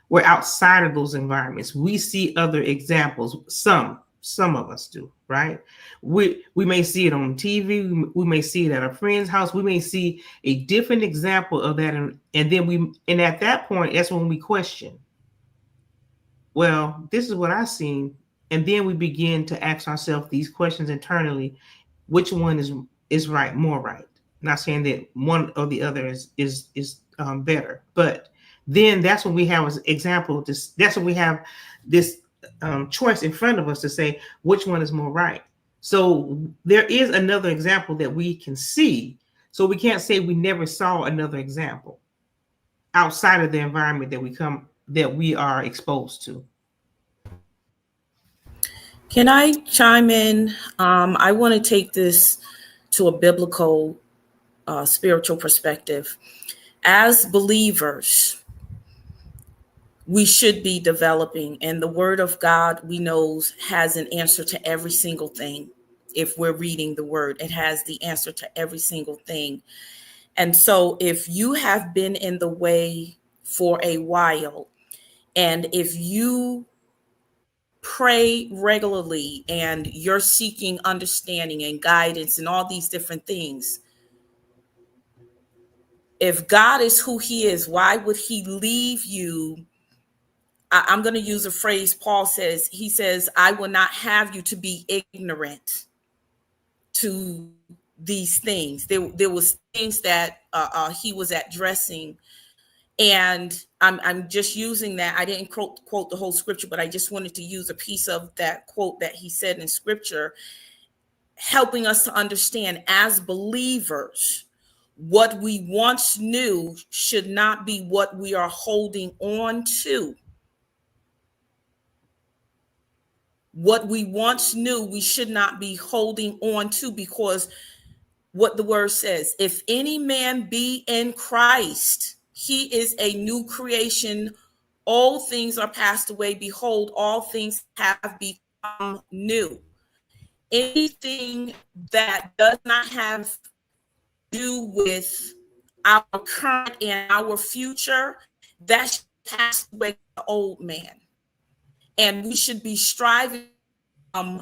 We're outside of those environments. We see other examples. Some of us do, right? We may see it on TV. We may see it at a friend's house. We may see a different example of that, and then at that point, that's when we question. Well, this is what I've seen, and then we begin to ask ourselves these questions internally: which one is right, more right? Not saying that one or the other is better, but then that's when we have an example. That's when we have this choice in front of us to say which one is more right. So there is another example that we can see. So we can't say we never saw another example outside of the environment that we are exposed to. Can I chime in? I want to take this to a biblical, spiritual perspective. As believers, we should be developing, and the Word of God, we know, has an answer to every single thing. If we're reading the Word, it has the answer to every single thing. And so if you have been in the way for a while, and if you pray regularly and you're seeking understanding and guidance and all these different things, if God is who he is, why would he leave you? I'm going to use a phrase Paul says. He says, I will not have you to be ignorant to these things. There was things that he was addressing. And I'm just using that. I didn't quote the whole scripture, but I just wanted to use a piece of that quote that he said in scripture, helping us to understand as believers, what we once knew should not be what we are holding on to. What we once knew, we should not be holding on to, because what the word says, if any man be in Christ, he is a new creation. All things are passed away. Behold, all things have become new. Anything that does not have to do with our current and our future, that's passed away, the old man. And we should be striving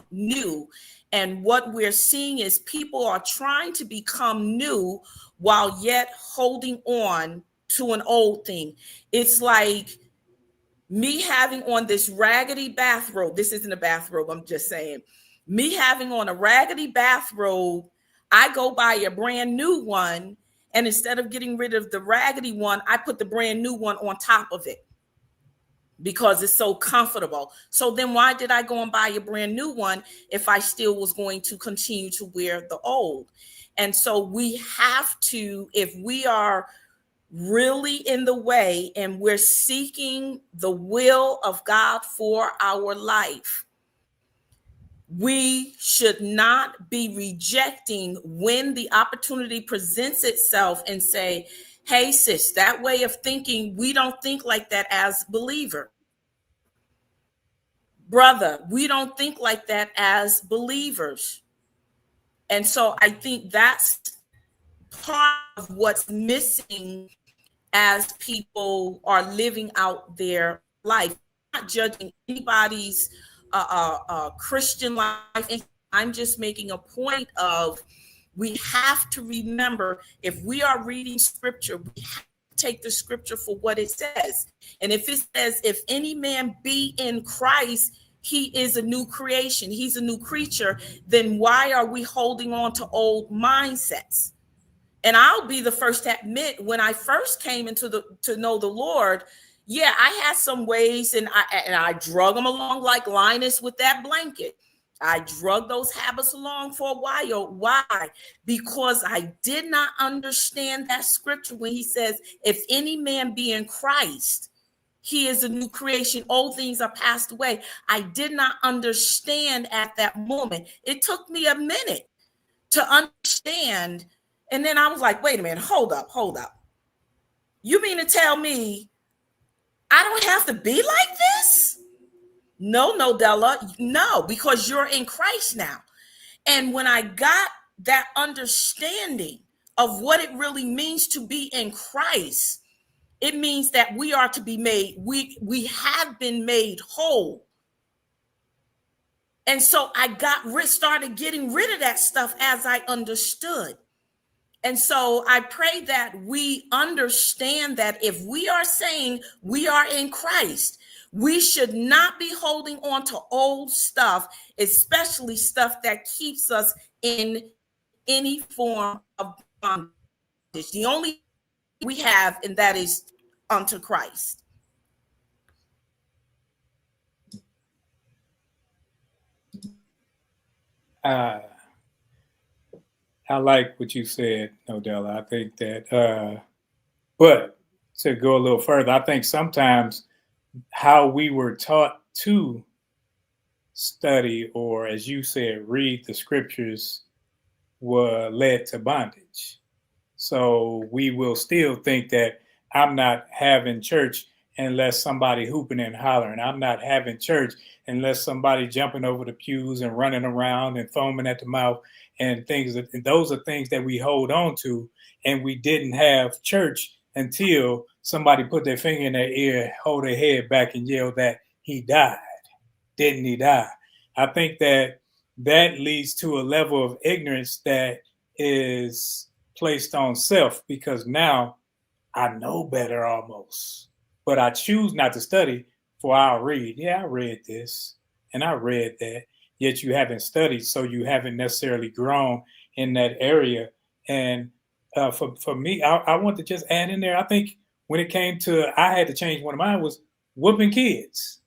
new. And what we're seeing is people are trying to become new while yet holding on to an old thing. It's like me having on this raggedy bathrobe. This isn't a bathrobe, I'm just saying. Me having on a raggedy bathrobe, I go buy a brand new one, and instead of getting rid of the raggedy one, I put the brand new one on top of it because it's so comfortable. So then why did I go and buy a brand new one if I still was going to continue to wear the old? And so we have to, if we are really in the way and we're seeking the will of God for our life, we should not be rejecting when the opportunity presents itself and say, hey, sis, that way of thinking, we don't think like that as believer. Brother, we don't think like that as believers. And so I think that's part of what's missing as people are living out their life. I'm not judging anybody's Christian life. I'm just making a point of, we have to remember, if we are reading scripture, we have to take the scripture for what it says. And if it says, if any man be in Christ, he is a new creation, he's a new creature, then why are we holding on to old mindsets? And I'll be the first to admit, when I first came to know the Lord, yeah, I had some ways, and I drug them along like Linus with that blanket. I drug those habits along for a while. Why? Because I did not understand that scripture when he says, if any man be in Christ, he is a new creation. Old things are passed away. I did not understand at that moment. It took me a minute to understand. And then I was like, wait a minute, hold up. You mean to tell me I don't have to be like this? No, Della, no, because you're in Christ now. And when I got that understanding of what it really means to be in Christ, it means that we are to be made, we have been made whole. And so I started getting rid of that stuff as I understood. And so I pray that we understand that if we are saying we are in Christ, we should not be holding on to old stuff, especially stuff that keeps us in any form of bondage. The only we have, and that is unto Christ. I like what you said, Nodella. I think that, but to go a little further, I think sometimes how we were taught to study, or as you said, read the scriptures, were led to bondage. So we will still think that I'm not having church unless somebody hooping and hollering. I'm not having church unless somebody jumping over the pews and running around and foaming at the mouth and things. And those are things that we hold on to. And we didn't have church until somebody put their finger in their ear, hold their head back, and yell that he died. Didn't he die? I think that leads to a level of ignorance that is placed on self, because now I know better almost, but I choose not to study, for I'll read. Yeah, I read this and I read that, yet you haven't studied, so you haven't necessarily grown in that area. And for me, I want to just add in there, I think when it came to, I had to change one of mine, was whooping kids.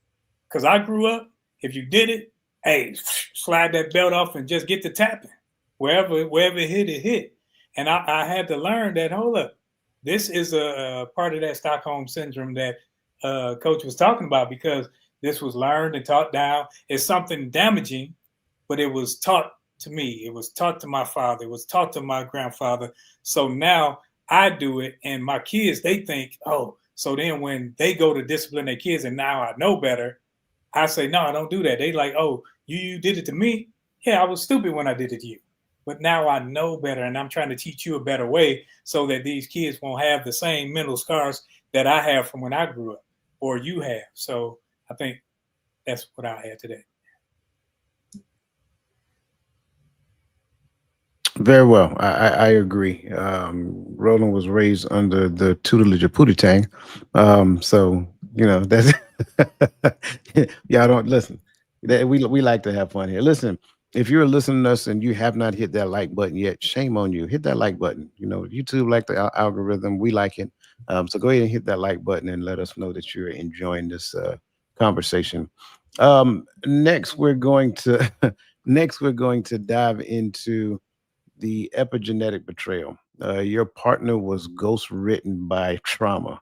Because I grew up, if you did it, hey, slide that belt off and just get to tapping. Wherever it hit, it hit. And I had to learn that, hold up, this is a part of that Stockholm syndrome that Coach was talking about, because this was learned and taught down. It's something damaging, but it was taught to me. It was taught to my father. It was taught to my grandfather. So now I do it, and my kids, they think, oh, so then when they go to discipline their kids and now I know better, I say, no, I don't do that. They like, oh, you did it to me? Yeah, I was stupid when I did it to you. But now I know better, and I'm trying to teach you a better way so that these kids won't have the same mental scars that I have from when I grew up, or you have. So I think that's what I had today. Very well. I agree. Roland was raised under the tutelage of Pootie Tang. So, that's y'all don't listen. We like to have fun here. Listen, If you're listening to us and you have not hit that like button yet, shame on you. Hit that like button. You know, YouTube like the algorithm, we like it. So go ahead and hit that like button and let us know that you're enjoying this conversation. Next, we're going to next we're going to dive into the epigenetic betrayal. Your partner was ghost written by trauma.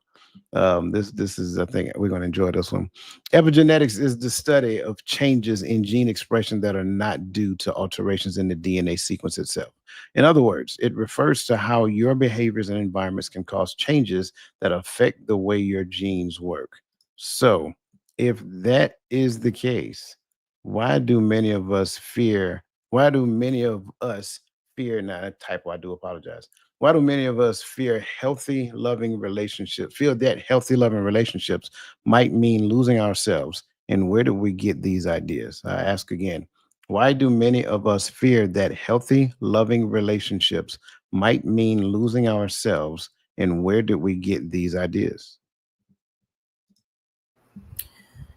This is, I think we're going to enjoy this one. Epigenetics is the study of changes in gene expression that are not due to alterations in the DNA sequence itself. In other words, it refers to how your behaviors and environments can cause changes that affect the way your genes work. So, if that is the case, why do many of us fear? Why do many of us fear? Now, typo, I do apologize. Why do many of us fear healthy, loving relationships? Feel that healthy, loving relationships might mean losing ourselves. And where do we get these ideas? I ask again, why do many of us fear that healthy, loving relationships might mean losing ourselves? And where did we get these ideas?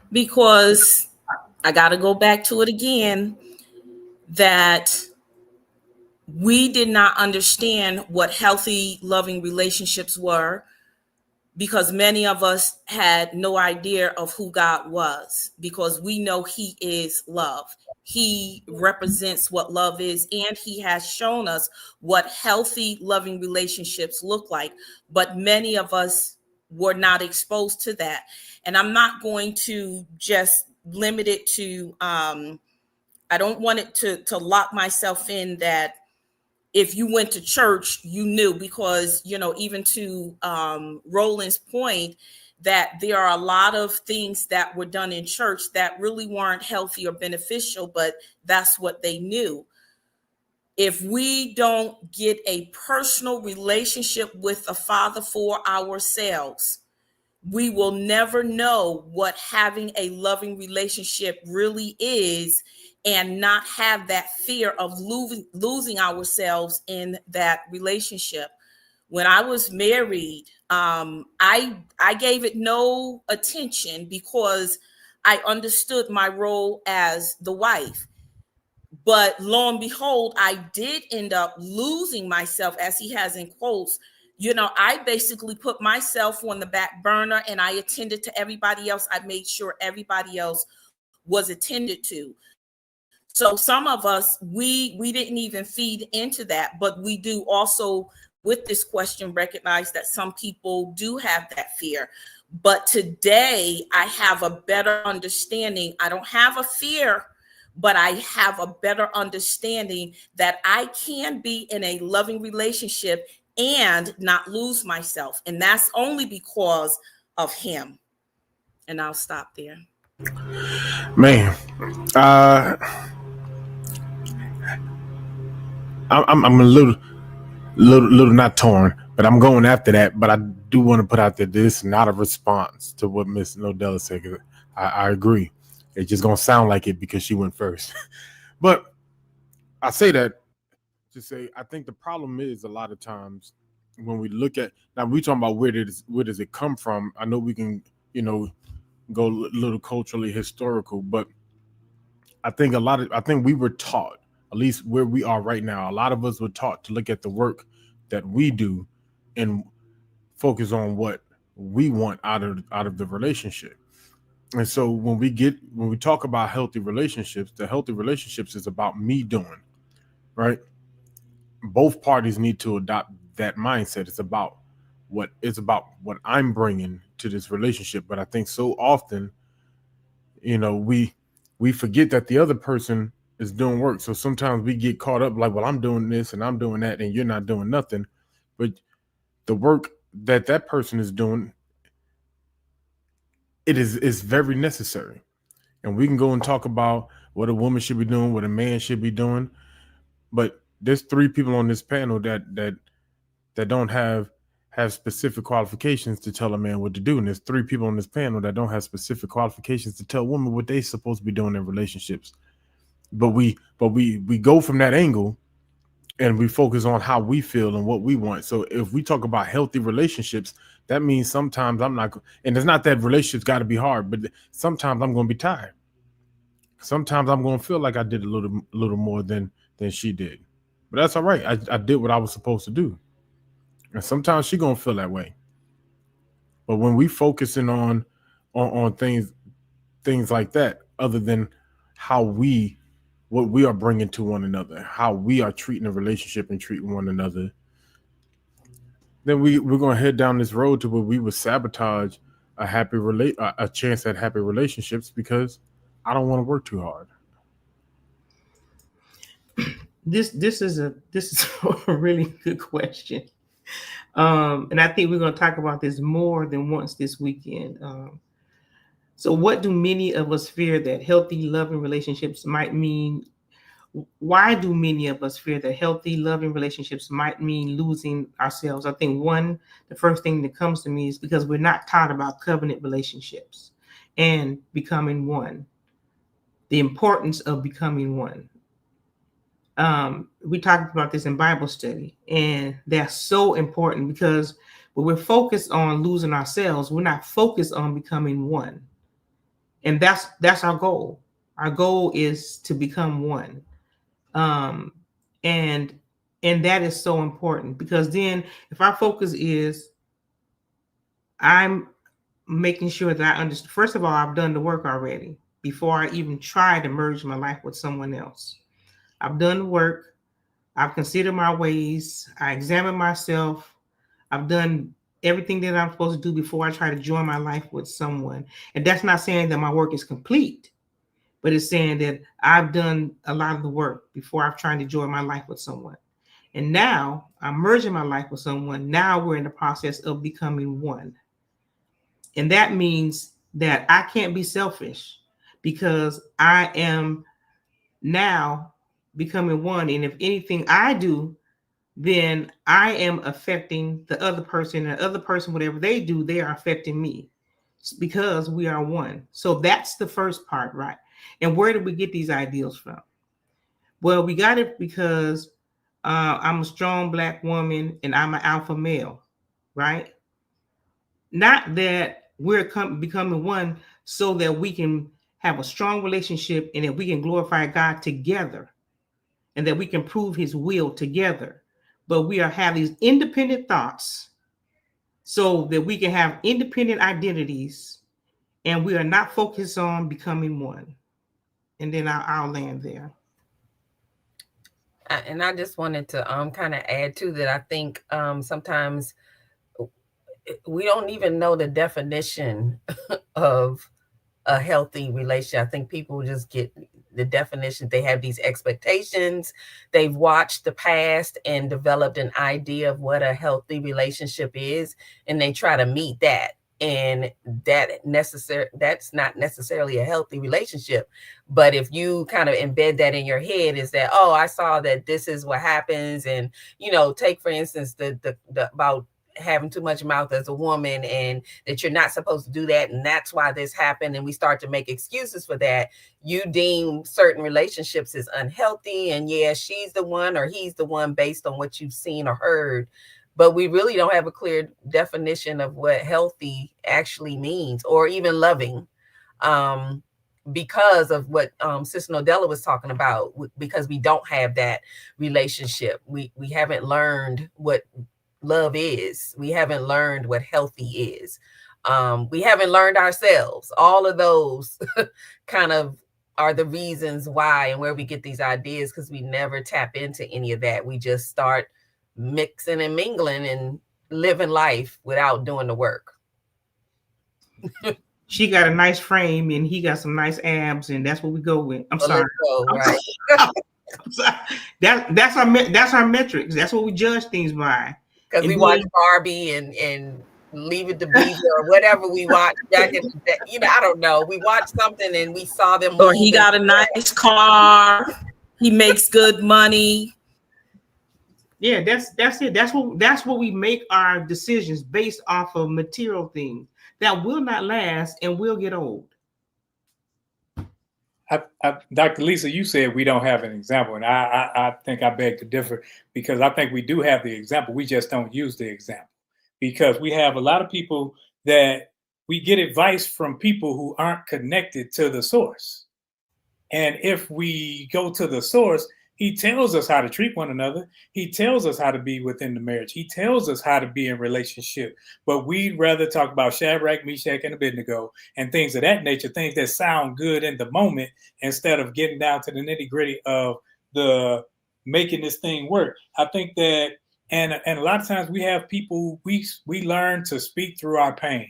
Because I got to go back to it again, that we did not understand what healthy, loving relationships were, because many of us had no idea of who God was, because we know He is love. He represents what love is, and He has shown us what healthy, loving relationships look like. But many of us were not exposed to that. And I'm not going to just limit it to, I don't want it to lock myself in that if you went to church, you knew, because, even to Roland's point, that there are a lot of things that were done in church that really weren't healthy or beneficial, but that's what they knew. If we don't get a personal relationship with the Father for ourselves, we will never know what having a loving relationship really is, and not have that fear of losing ourselves in that relationship. When I was married, I gave it no attention because I understood my role as the wife. But lo and behold, I did end up losing myself, as he has in quotes. I basically put myself on the back burner, and I attended to everybody else. I made sure everybody else was attended to. So some of us, we didn't even feed into that, but we do also, with this question, recognize that some people do have that fear. But today I have a better understanding. I don't have a fear, but I have a better understanding that I can be in a loving relationship and not lose myself. And that's only because of Him. And I'll stop there. Man, I'm a little not torn, but I'm going after that. But I do want to put out there this is not a response to what Miss Nodella said. 'Cause I agree. It's just gonna sound like it because she went first. But I say that to say I think the problem is a lot of times when we look at now we talking about where does it come from. I know we can go a little culturally historical, but I think we were taught, at least where we are right now, a lot of us were taught to look at the work that we do and focus on what we want out of the relationship. And so when we talk about healthy relationships, the healthy relationships is about me doing, right? Both parties need to adopt that mindset. It's about what I'm bringing to this relationship. But I think so often, we forget that the other person is doing work. So sometimes we get caught up like, well, I'm doing this and I'm doing that, and you're not doing nothing. But the work that person is doing, is very necessary. And we can go and talk about what a woman should be doing, what a man should be doing. But there's three people on this panel that don't have specific qualifications to tell a man what to do. And there's three people on this panel that don't have specific qualifications to tell women what they're supposed to be doing in relationships. But we go from that angle and we focus on how we feel and what we want. So if we talk about healthy relationships, that means sometimes I'm not, and it's not that relationships got to be hard, but sometimes I'm going to be tired. Sometimes I'm going to feel like I did a little more than she did, but that's all right. I did what I was supposed to do, and sometimes she going to feel that way. But when we focusing on things like that, other than what we are bringing to one another, how we are treating a relationship and treating one another, then we're going to head down this road to where we would sabotage a chance at happy relationships because I don't want to work too hard. This is a really good question. And I think we're going to talk about this more than once this weekend. So what do many of us fear that healthy, loving relationships might mean? Why do many of us fear that healthy, loving relationships might mean losing ourselves? I think the first thing that comes to me is because we're not taught about covenant relationships and becoming one, the importance of becoming one. We talked about this in Bible study, and that's so important because when we're focused on losing ourselves, we're not focused on becoming one. And that's our goal. Our goal is to become one. And that is so important because then if our focus is I'm making sure that I understand, first of all, I've done the work already before I even try to merge my life with someone else. I've done the work. I've considered my ways. I examine myself. I've done everything that I'm supposed to do before I try to join my life with someone. And that's not saying that my work is complete, but it's saying that I've done a lot of the work before I've tried to join my life with someone. And now I'm merging my life with someone. Now we're in the process of becoming one. And that means that I can't be selfish because I am now becoming one. And if anything I do, then I am affecting the other person, and the other person, whatever they do, they are affecting me because we are one. So that's the first part, right? And where did we get these ideals from? Well, we got it because I'm a strong Black woman and I'm an alpha male, right? Not that we're becoming one so that we can have a strong relationship and that we can glorify God together and that we can prove his will together. But we have these independent thoughts so that we can have independent identities and we are not focused on becoming one. And then I'll land there. And I just wanted to kind of add to that. I think sometimes we don't even know the definition of a healthy relationship. I think people just get the definition. They have these expectations. They've watched the past and developed an idea of what a healthy relationship is, and they try to meet that. And that's not necessarily a healthy relationship. But if you kind of embed that in your head, is that, oh, I saw that this is what happens. And, take for instance, the about having too much mouth as a woman and that you're not supposed to do that. And that's why this happened. And we start to make excuses for that. You deem certain relationships as unhealthy. And yeah, she's the one or he's the one based on what you've seen or heard. But we really don't have a clear definition of what healthy actually means or even loving. Because of what Sister Nodella was talking about, because we don't have that relationship. We haven't learned what love is. We haven't learned what healthy is. We haven't learned ourselves. All of those kind of are the reasons why and where we get these ideas, because we never tap into any of that. We just start mixing and mingling and living life without doing the work. She got a nice frame and he got some nice abs, and that's what we go with. I'm sorry. Right. I'm sorry. That's our metrics. That's what we judge things by. Because we watch Barbie and Leave It to Beaver or whatever we watch back in the day. I don't know. We watched something and we saw them. Or he got a nice car. He makes good money. Yeah, that's it. That's what we make our decisions based off of material things that will not last and will get old. Dr. Lisa, you said we don't have an example, and I think I beg to differ, because I think we do have the example. We just don't use the example, because we have a lot of people that we get advice from people who aren't connected to the source. And if we go to the source, he tells us how to treat one another. He tells us how to be within the marriage. He tells us how to be in relationship. But we'd rather talk about Shadrach, Meshach, and Abednego and things of that nature, things that sound good in the moment, instead of getting down to the nitty gritty of the making this thing work. I think that, and a lot of times we have people, we learn to speak through our pain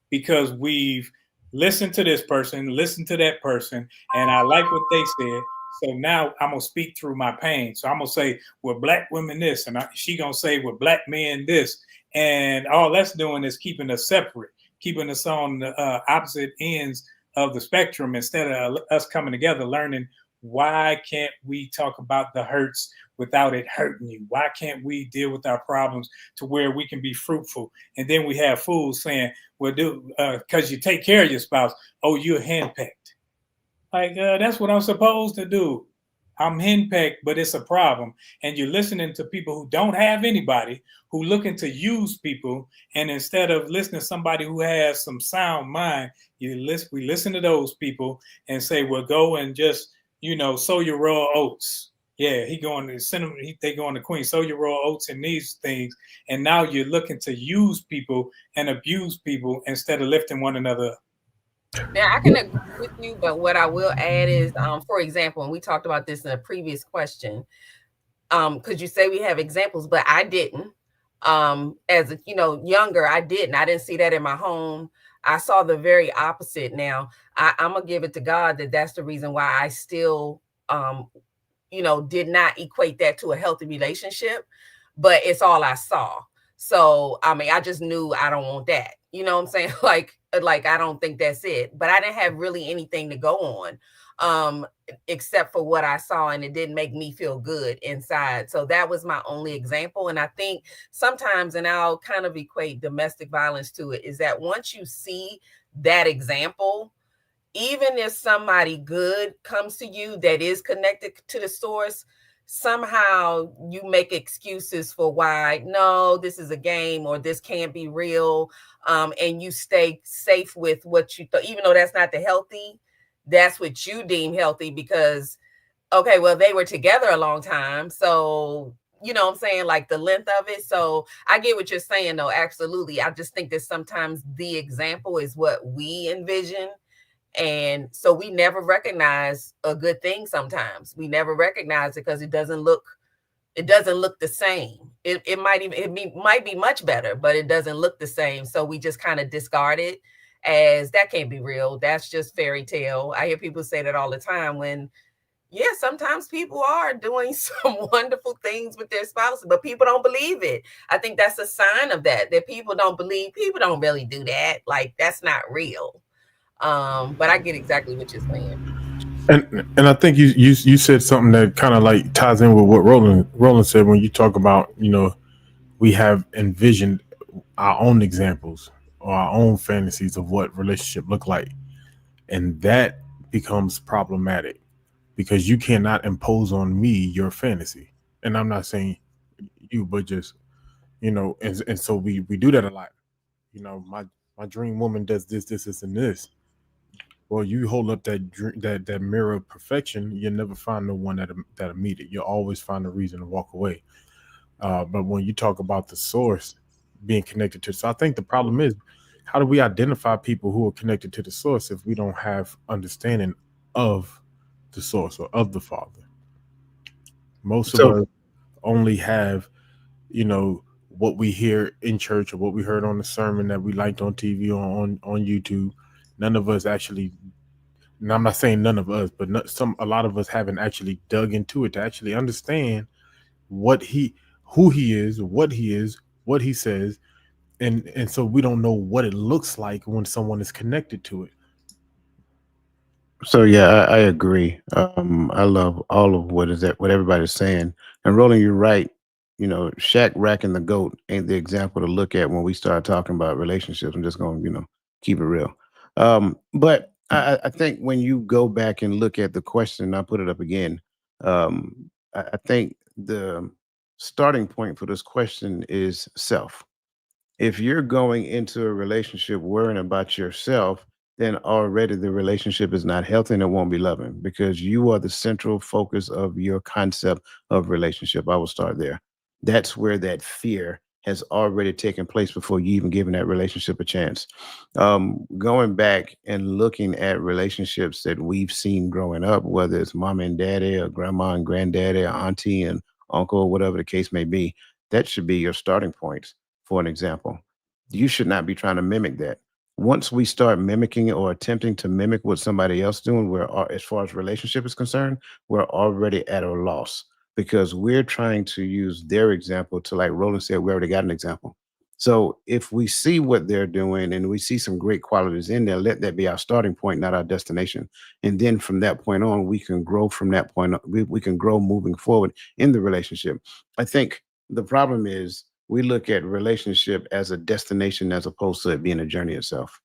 because we've listened to this person, listened to that person, and I like what they said. So now I'm gonna speak through my pain. So I'm gonna say, "Well, black women this," and she gonna say, "Well, black men this," and all that's doing is keeping us separate, keeping us on the opposite ends of the spectrum instead of us coming together, learning why can't we talk about the hurts without it hurting you? Why can't we deal with our problems to where we can be fruitful? And then we have fools saying, "Well, do because you take care of your spouse, oh, you're henpecked." Like, that's what I'm supposed to do. I'm henpecked, but it's a problem. And you're listening to people who don't have anybody, who looking to use people. And instead of listening to somebody who has some sound mind, we listen to those people and say, "Well, go and just, sow your raw oats." Yeah, he going to send them. They going to Queen, sow your raw oats and these things. And now you're looking to use people and abuse people instead of lifting one another up. Now I can agree with you, but what I will add is, for example, and we talked about this in a previous question, because you say we have examples, but I didn't. As younger, I didn't see that in my home. I saw the very opposite. Now I'm gonna give it to God that's the reason why I still, did not equate that to a healthy relationship, but it's all I saw. So, I mean, I just knew I don't want that. You know what I'm saying? Like I don't think that's it. But I didn't have really anything to go on, except for what I saw, and it didn't make me feel good inside. So that was my only example. And I think sometimes, and I'll kind of equate domestic violence to it, is that once you see that example, even if somebody good comes to you that is connected to the source, somehow you make excuses for why, no, this is a game or this can't be real. And you stay safe with what you thought, even though that's not the healthy, that's what you deem healthy because, okay, well, they were together a long time. So, you know what I'm saying? Like the length of it. So I get what you're saying, though. Absolutely. I just think that sometimes the example is what we envision. And so we never recognize a good thing. Sometimes we never recognize it because it doesn't look the same. It might be much better, but it doesn't look the same. So we just kind of discard it as that can't be real. That's just fairy tale. I hear people say that all the time when, yeah, sometimes people are doing some wonderful things with their spouses, but people don't believe it. I think that's a sign of that people don't believe. People don't really do that. Like, that's not real. But I get exactly what you're saying. And I think you said something that kind of like ties in with what Roland said when you talk about, we have envisioned our own examples or our own fantasies of what relationship look like, and that becomes problematic because you cannot impose on me your fantasy. And I'm not saying you, but just, and so we do that a lot. My dream woman does this and this. Well, you hold up that mirror of perfection, you'll never find the one that'll meet it. You'll always find a reason to walk away. But when you talk about the source being connected to, so I think the problem is, how do we identify people who are connected to the source if we don't have understanding of the source or of the Father? Most of us only have, what we hear in church or what we heard on the sermon that we liked on TV or on YouTube. None of us actually, and I'm not saying none of us, but a lot of us haven't actually dug into it to actually understand who he is, what he says, and so we don't know what it looks like when someone is connected to it. So yeah, I agree. I love all of what everybody's saying. And Roland, you're right. Shaq racking the goat ain't the example to look at when we start talking about relationships. I'm just going to, keep it real. But I think when you go back and look at the question, and I put it up again. I think the starting point for this question is self. If you're going into a relationship worrying about yourself, then already the relationship is not healthy and it won't be loving, because you are the central focus of your concept of relationship. I will start there. That's where that fear has already taken place before you even giving that relationship a chance. Going back and looking at relationships that we've seen growing up, whether it's mom and daddy or grandma and granddaddy or auntie and uncle, or whatever the case may be, that should be your starting point for an example. You should not be trying to mimic that. Once we start mimicking or attempting to mimic what somebody else doing, as far as relationship is concerned, we're already at a loss, because we're trying to use their example to, like Roland said, we already got an example. So if we see what they're doing and we see some great qualities in there, let that be our starting point, not our destination. And then from that point on, we can grow from that point. We can grow moving forward in the relationship. I think the problem is we look at relationship as a destination as opposed to it being a journey itself.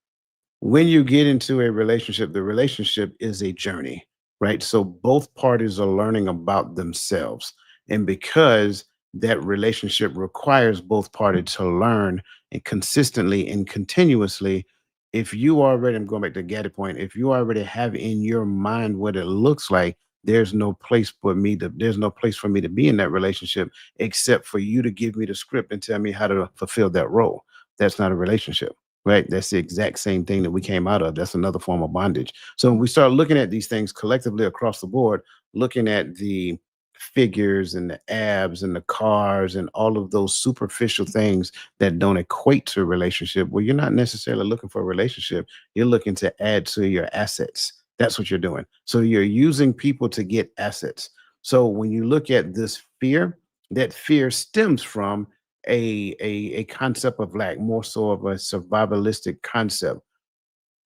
When you get into a relationship, the relationship is a journey, right? So both parties are learning about themselves. And because that relationship requires both parties to learn and consistently and continuously, if you already, I'm going back to Gaddy point, if you already have in your mind what it looks like, there's no place for me to be in that relationship except for you to give me the script and tell me how to fulfill that role. That's not a relationship. Right. That's the exact same thing that we came out of. That's another form of bondage. So when we start looking at these things collectively across the board, looking at the figures and the abs and the cars and all of those superficial things that don't equate to a relationship, well, you're not necessarily looking for a relationship. You're looking to add to your assets. That's what you're doing. So you're using people to get assets. So when you look at this fear, that fear stems from a concept of lack, more so of a survivalistic concept.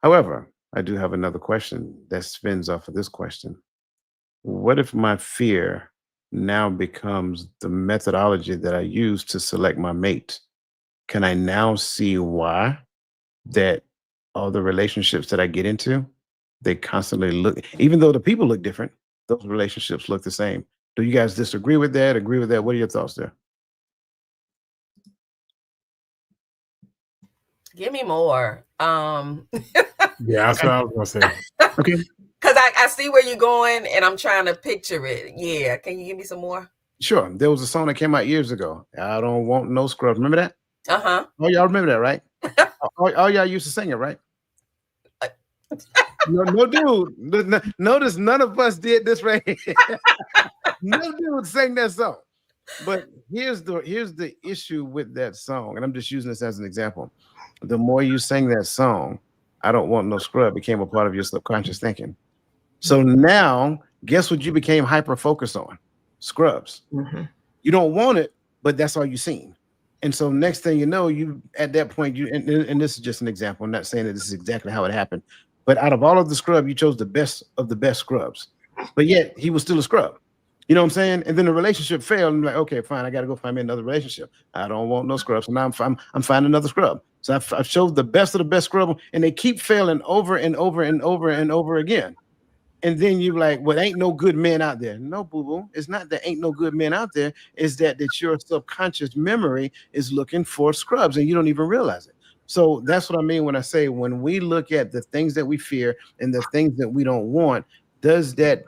However, I do have another question that spins off of this question. What if my fear now becomes the methodology that I use to select my mate? Can I now see why that all the relationships that I get into, they constantly look, even though the people look different, those relationships look the same? Do you guys disagree with that? Agree with that? What are your thoughts there? Give me more. Yeah, that's what I was gonna say. Okay. Because I see where you're going and I'm trying to picture it. Yeah. Can you give me some more? Sure. There was a song that came out years ago. I don't want no scrubs. Remember that? Uh-huh. Oh, y'all remember that, right? all y'all used to sing it, right? No, dude. Notice none of us did this right here. No dude sang that song. But here's the issue with that song, and I'm just using this as an example. The more you sang that song, I don't want no scrub became a part of your subconscious thinking. So now, guess what you became hyper focused on? Scrubs. Mm-hmm. You don't want it, but that's all you've seen. And so next thing you know, you at that point, and this is just an example. I'm not saying that this is exactly how it happened, but out of all of the scrub, you chose the best of the best scrubs. But yet he was still a scrub. You know what I'm saying? And then the relationship failed. And I'm like, okay, fine, I got to go find me another relationship. I don't want no scrubs. So now I'm finding another scrub. So I've showed the best of the best scrub, and they keep failing over and over and over and over again. And then you're like, well, ain't no good men out there. No, boo-boo. It's not that ain't no good men out there. It's that your subconscious memory is looking for scrubs and you don't even realize it. So that's what I mean when I say, when we look at the things that we fear and the things that we don't want, does that,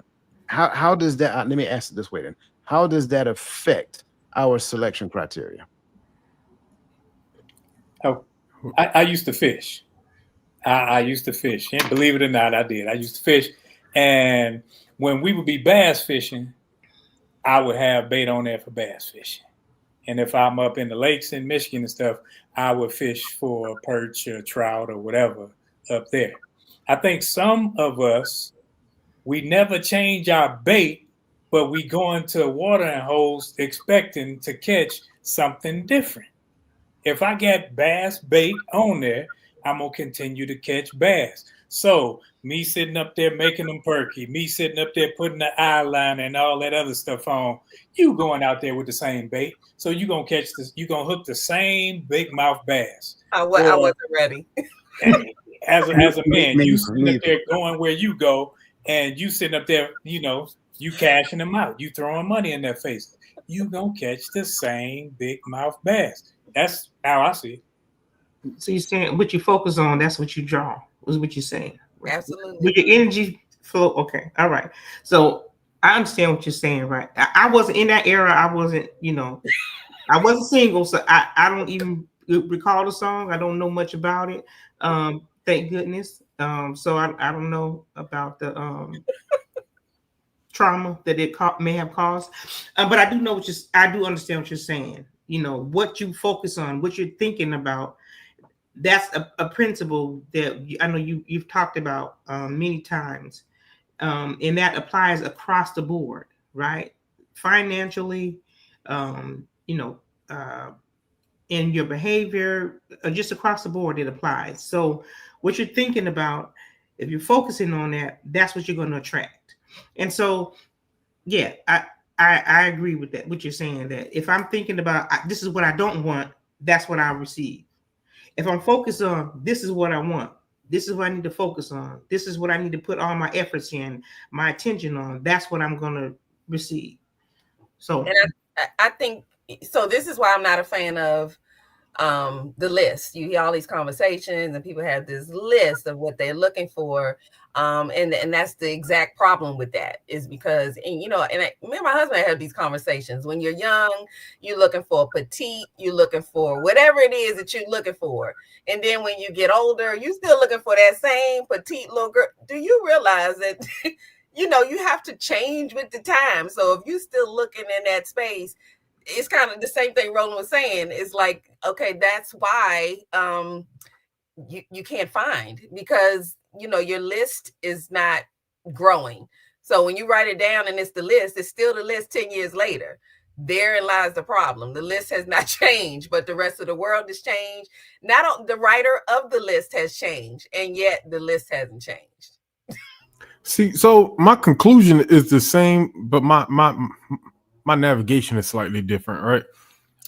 how does that, let me ask it this way then. How does that affect our selection criteria? Oh, I used to fish. I used to fish. And believe it or not, I did. I used to fish. And when we would be bass fishing, I would have bait on there for bass fishing. And if I'm up in the lakes in Michigan and stuff, I would fish for perch or trout or whatever up there. I think some of us, we never change our bait, but we go into watering holes expecting to catch something different. If I get bass bait on there, I'm going to continue to catch bass. So me sitting up there making them perky, me sitting up there putting the eyeliner and all that other stuff on, you going out there with the same bait. So you're going to catch this, you're going to hook the same big mouth bass. I wasn't ready. As a man, you sitting up there going where you go, and you sitting up there, you cashing them out. You throwing money in their face. You going to catch the same big mouth bass. That's how I see it. So you're saying what you focus on, that's what you draw. is what you're saying. Right? Absolutely. With your energy flow. Okay. All right. So I understand what you're saying, right? I wasn't in that era. I wasn't, I wasn't single, so I don't even recall the song. I don't know much about it. Thank goodness. So I don't know about the trauma that it may have caused. But I do know I do understand what you're saying. What you focus on, what you're thinking about. That's a principle that I know you've talked about many times, and that applies across the board, right? Financially, uh, in your behavior, just across the board, it applies. So, what you're thinking about, if you're focusing on that, that's what you're going to attract. And so, yeah, I agree with that. What you're saying, that if I'm thinking about this is what I don't want, that's what I receive. If I'm focused on this is what I want, this is what I need to focus on, this is what I need to put all my efforts in, my attention on, that's what I'm going to receive. So, and I think so. This is why I'm not a fan of the list. You hear all these conversations and people have this list of what they're looking for. And that's the exact problem with that, is because, and me and my husband had these conversations. When you're young, you're looking for petite, you're looking for whatever it is that you're looking for. And then when you get older, you're still looking for that same petite little girl. Do you realize that, you have to change with the time? So if you're still looking in that space, it's kind of the same thing Roland was saying. It's like, okay, that's why you can't find, because your list is not growing. So when you write it down and it's the list, it's still the list 10 years later. Therein lies the problem. The list has not changed, but the rest of the world has changed. Not the writer of the list has changed, and yet the list hasn't changed. See, so my conclusion is the same, but my navigation is slightly different, right?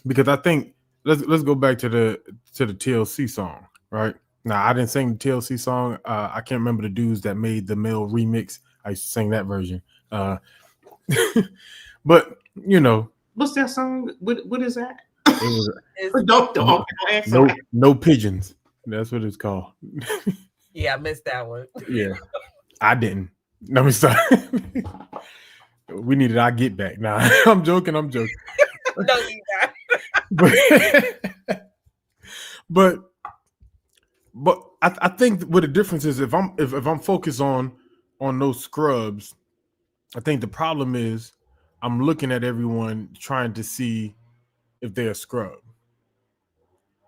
Because I think let's go back to the TLC song, right? Now I didn't sing the TLC song. I can't remember the dudes that made the male remix. I used to sing that version. But what's that song? What is that? It was don't no pigeons. That's what it's called. Yeah, I missed that one. Yeah, I didn't. Let me stop. We needed our get back. Nah, I'm joking. No, you not. but I think what the difference is, if I'm focused on those scrubs, I think the problem is I'm looking at everyone trying to see if they're a scrub,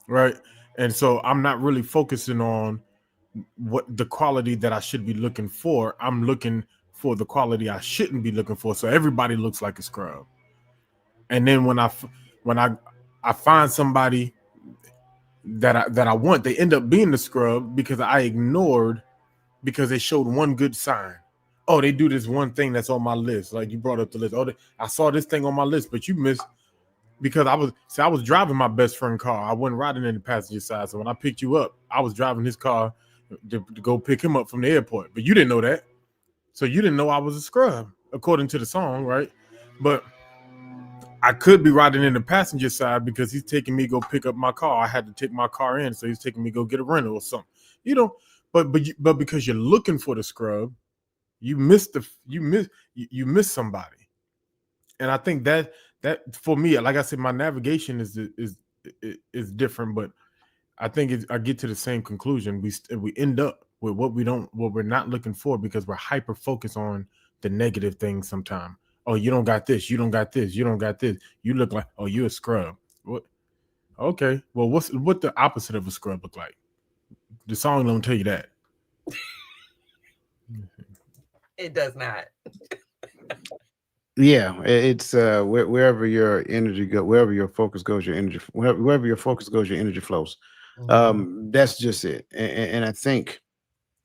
right? And so I'm not really focusing on what the quality that I should be looking for. I'm looking for the quality I shouldn't be looking for. So everybody looks like a scrub. And then when I find somebody that I want, they end up being the scrub because I ignored, because they showed one good sign. Oh, they do this one thing that's on my list. Like you brought up the list. Oh, I saw this thing on my list, but you missed, because I was driving my best friend's car. I wasn't riding in the passenger side. So when I picked you up, I was driving his car to go pick him up from the airport. But you didn't know that. So you didn't know I was a scrub, according to the song, right? But I could be riding in the passenger side because he's taking me to go pick up my car. I had to take my car in, so he's taking me to go get a rental or something. But because you're looking for the scrub, you miss somebody. And I think that for me, like I said, my navigation is different, but I think I get to the same conclusion. We end up with what we're not looking for, because we're hyper focused on the negative things sometimes. Oh, you don't got this, you don't got this, you don't got this. You look like, oh, you're a scrub. What? Okay. Well, what the opposite of a scrub look like? The song don't tell you that. It does not. Yeah, it's wherever your energy go, wherever your focus goes, your energy, wherever your focus goes, your energy flows. That's just it. And I think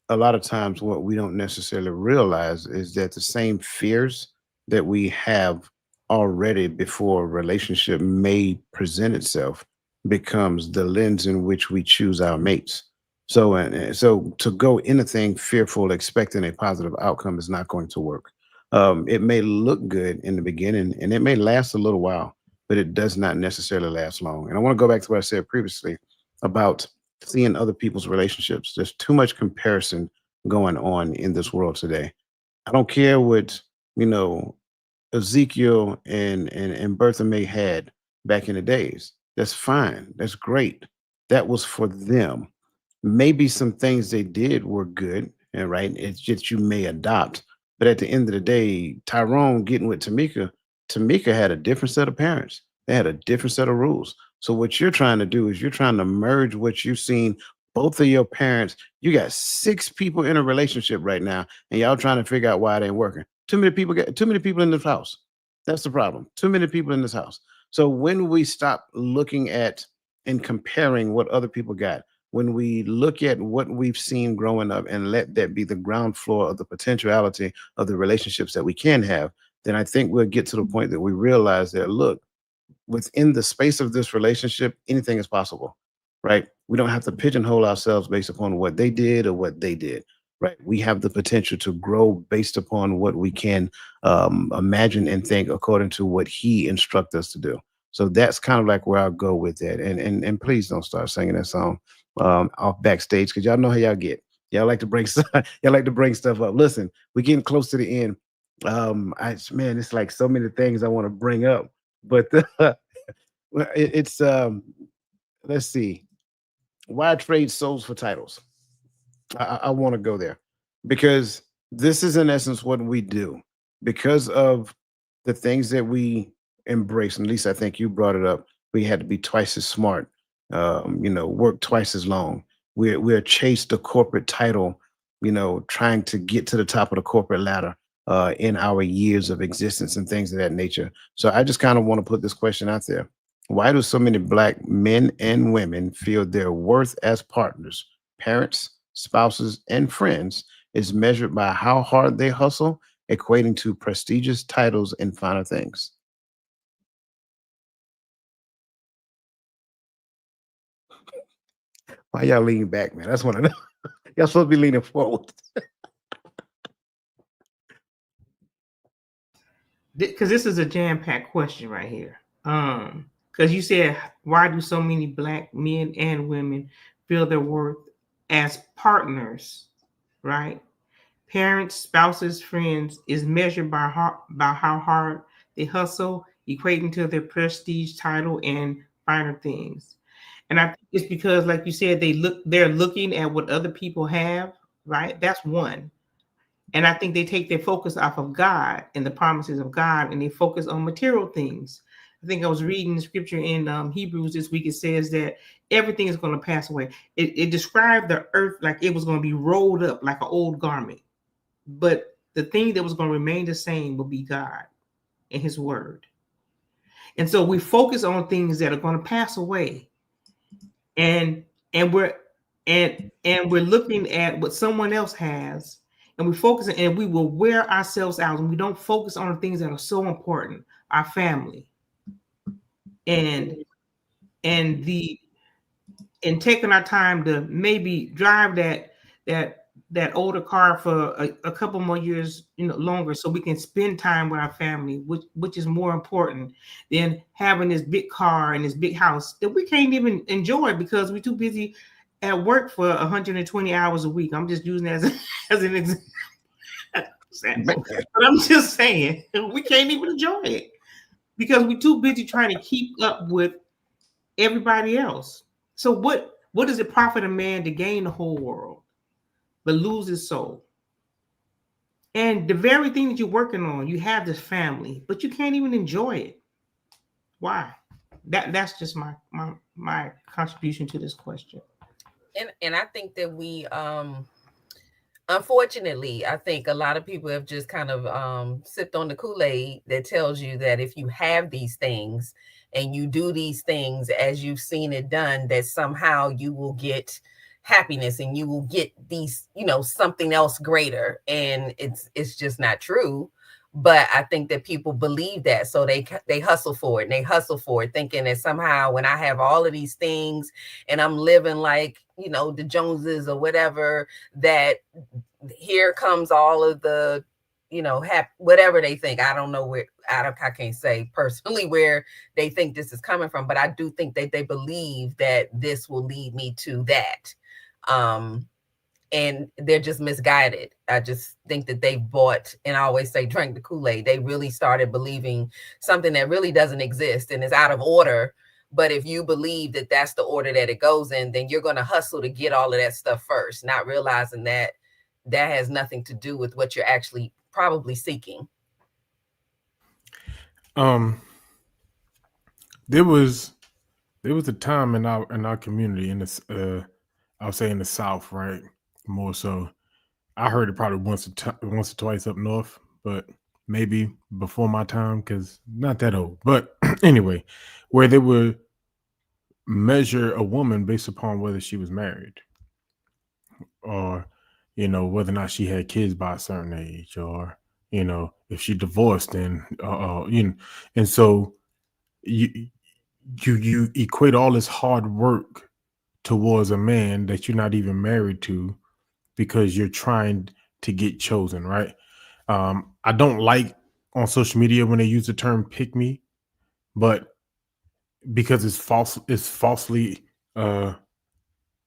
a lot of times what we don't necessarily realize is that the same fears that we have already before a relationship may present itself becomes the lens in which we choose our mates. So to go anything fearful, expecting a positive outcome, is not going to work. It may look good in the beginning and it may last a little while, but it does not necessarily last long. And I want to go back to what I said previously about seeing other people's relationships. There's too much comparison going on in this world today. I don't care what, you know, Ezekiel and Bertha May had back in the days. That's fine. That's great. That was for them. Maybe some things they did were good and right. It's just you may adopt. But at the end of the day, Tyrone getting with Tamika, Tamika had a different set of parents. They had a different set of rules. So what you're trying to do is you're trying to merge what you've seen both of your parents. You got six people in a relationship right now, and y'all trying to figure out why it ain't working. Too many people in this house. That's the problem. Too many people in this house. So when we stop looking at and comparing what other people got, when we look at what we've seen growing up and let that be the ground floor of the potentiality of the relationships that we can have, then I think we'll get to the point that we realize that, look, within the space of this relationship, anything is possible, right? We don't have to pigeonhole ourselves based upon what they did or what they did, right? We have the potential to grow based upon what we can imagine and think according to what he instructs us to do. So that's kind of like where I'll go with that. And please don't start singing that song off backstage because y'all know how y'all get. Y'all like to bring stuff, y'all like to bring stuff up. Listen, we're getting close to the end. Man, it's like so many things I want to bring up, but it's let's see, why trade souls for titles? I want to go there because this is in essence what we do because of the things that we embrace. And at least I think you brought it up. We had to be twice as smart, work twice as long. We're chased the corporate title, trying to get to the top of the corporate ladder in our years of existence and things of that nature. So I just kind of want to put this question out there. Why do so many Black men and women feel their worth as partners, parents, spouses, and friends is measured by how hard they hustle, equating to prestigious titles and finer things? Why y'all leaning back, man? That's what I know. Y'all supposed to be leaning forward. Because this is a jam-packed question right here. Because you said, why do so many Black men and women feel their worth as partners, right? Parents, spouses, friends is measured by how hard they hustle, equating to their prestige, title, and finer things. And I think it's because, like you said, they're looking at what other people have, right? That's one. And I think they take their focus off of God and the promises of God, and they focus on material things. I think I was reading the scripture in Hebrews this week. It says that everything is going to pass away. It described the earth like it was going to be rolled up like an old garment. But the thing that was going to remain the same will be God and his word. And so we focus on things that are going to pass away. And we're looking at what someone else has, and we focus, and we will wear ourselves out, and we don't focus on the things that are so important, our family, and taking our time to maybe drive that older car for a couple more years, longer, so we can spend time with our family, which is more important than having this big car and this big house that we can't even enjoy because we're too busy at work for 120 hours a week. I'm just using that as an example. But I'm just saying, we can't even enjoy it because we're too busy trying to keep up with everybody else. So what does it profit a man to gain the whole world but lose his soul? And the very thing that you're working on, you have this family, but you can't even enjoy it. Why? That's just my contribution to this question. And I think that we unfortunately, I think a lot of people have just kind of sipped on the Kool-Aid that tells you that if you have these things and you do these things as you've seen it done, that somehow you will get happiness and you will get these, something else greater. And it's just not true. But I think that people believe that, so they hustle for it, and they hustle for it, thinking that somehow when I have all of these things and I'm living like, the Joneses or whatever, that here comes all of the you know, whatever they think. I don't know where, I can't say personally where they think this is coming from, but I do think that they believe that this will lead me to that. And they're just misguided. I just think that they bought, and I always say drank the Kool-Aid. They really started believing something that really doesn't exist and is out of order. But if you believe that that's the order that it goes in, then you're going to hustle to get all of that stuff first, not realizing that that has nothing to do with what you're actually probably seeking. There was a time in our community in this, I'll say in the South, right? More so, I heard it probably once or twice up north, but maybe before my time, because not that old. But anyway, where they would measure a woman based upon whether she was married, or whether or not she had kids by a certain age, or if she divorced, and and so you equate all this hard work towards a man that you're not even married to, because you're trying to get chosen, right? I don't like on social media when they use the term "pick me," but because it's falsely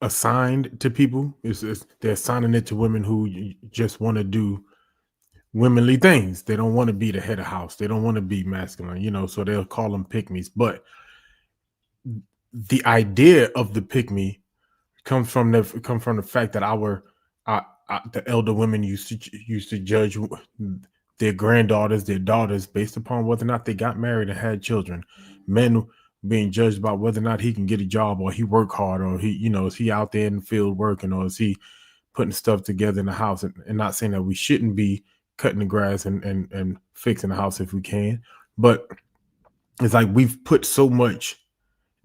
assigned to people. They're assigning it to women who just want to do womanly things. They don't want to be the head of house. They don't want to be masculine, so they'll call them pick me's. But the idea of the pick me comes from the fact that the elder women used to judge their granddaughters, their daughters, based upon whether or not they got married and had children. Men being judged by whether or not he can get a job, or he work hard, or he, is he out there in the field working, or is he putting stuff together in the house? And not saying that we shouldn't be cutting the grass and fixing the house if we can, but it's like we've put so much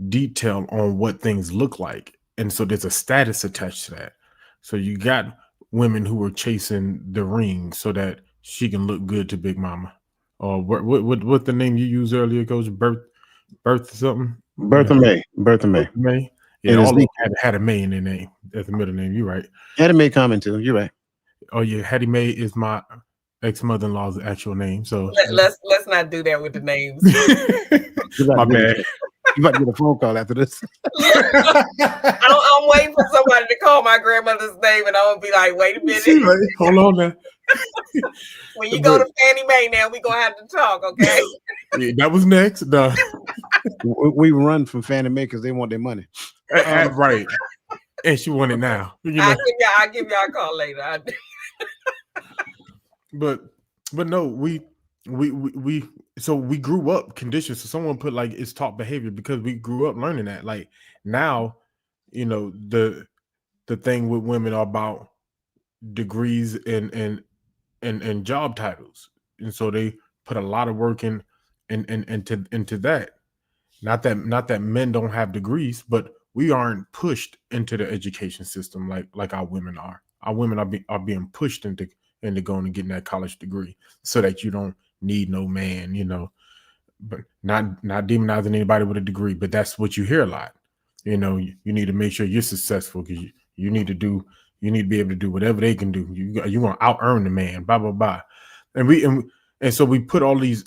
detail on what things look like, and so there's a status attached to that. So you got women who are chasing the ring so that she can look good to Big Mama, or what the name you used earlier, Coach? Birth something. Bertha May. Bertha May. May. Yeah, all of them had a May in their name as a middle name. You're right. Hattie May comment too. You're right. Oh yeah, Hattie May is my ex-mother-in-law's actual name. So let's not do that with the names. My bad. You about to get a phone call after this. I'm waiting for somebody to call my grandmother's name, and I'm gonna be like, wait a minute. Right. Hold on now. When you go to Fannie Mae now, we're gonna have to talk, okay? Yeah, that was next. No. We run from Fannie Mae because they want their money. Right. And she want it now. I'll give y'all a call later. But no, we so we grew up conditioned. So someone put like it's taught behavior, because we grew up learning that. Like now, the thing with women are about degrees and job titles, and so they put a lot of work into that. Not that men don't have degrees, but we aren't pushed into the education system like our women are. Our women are being pushed into going and getting that college degree so that you don't need no man, but not demonizing anybody with a degree, but that's what you hear a lot. You need to make sure you're successful, because you need to be able to do whatever they can do. You want to out earn the man, blah blah blah, and so we put all these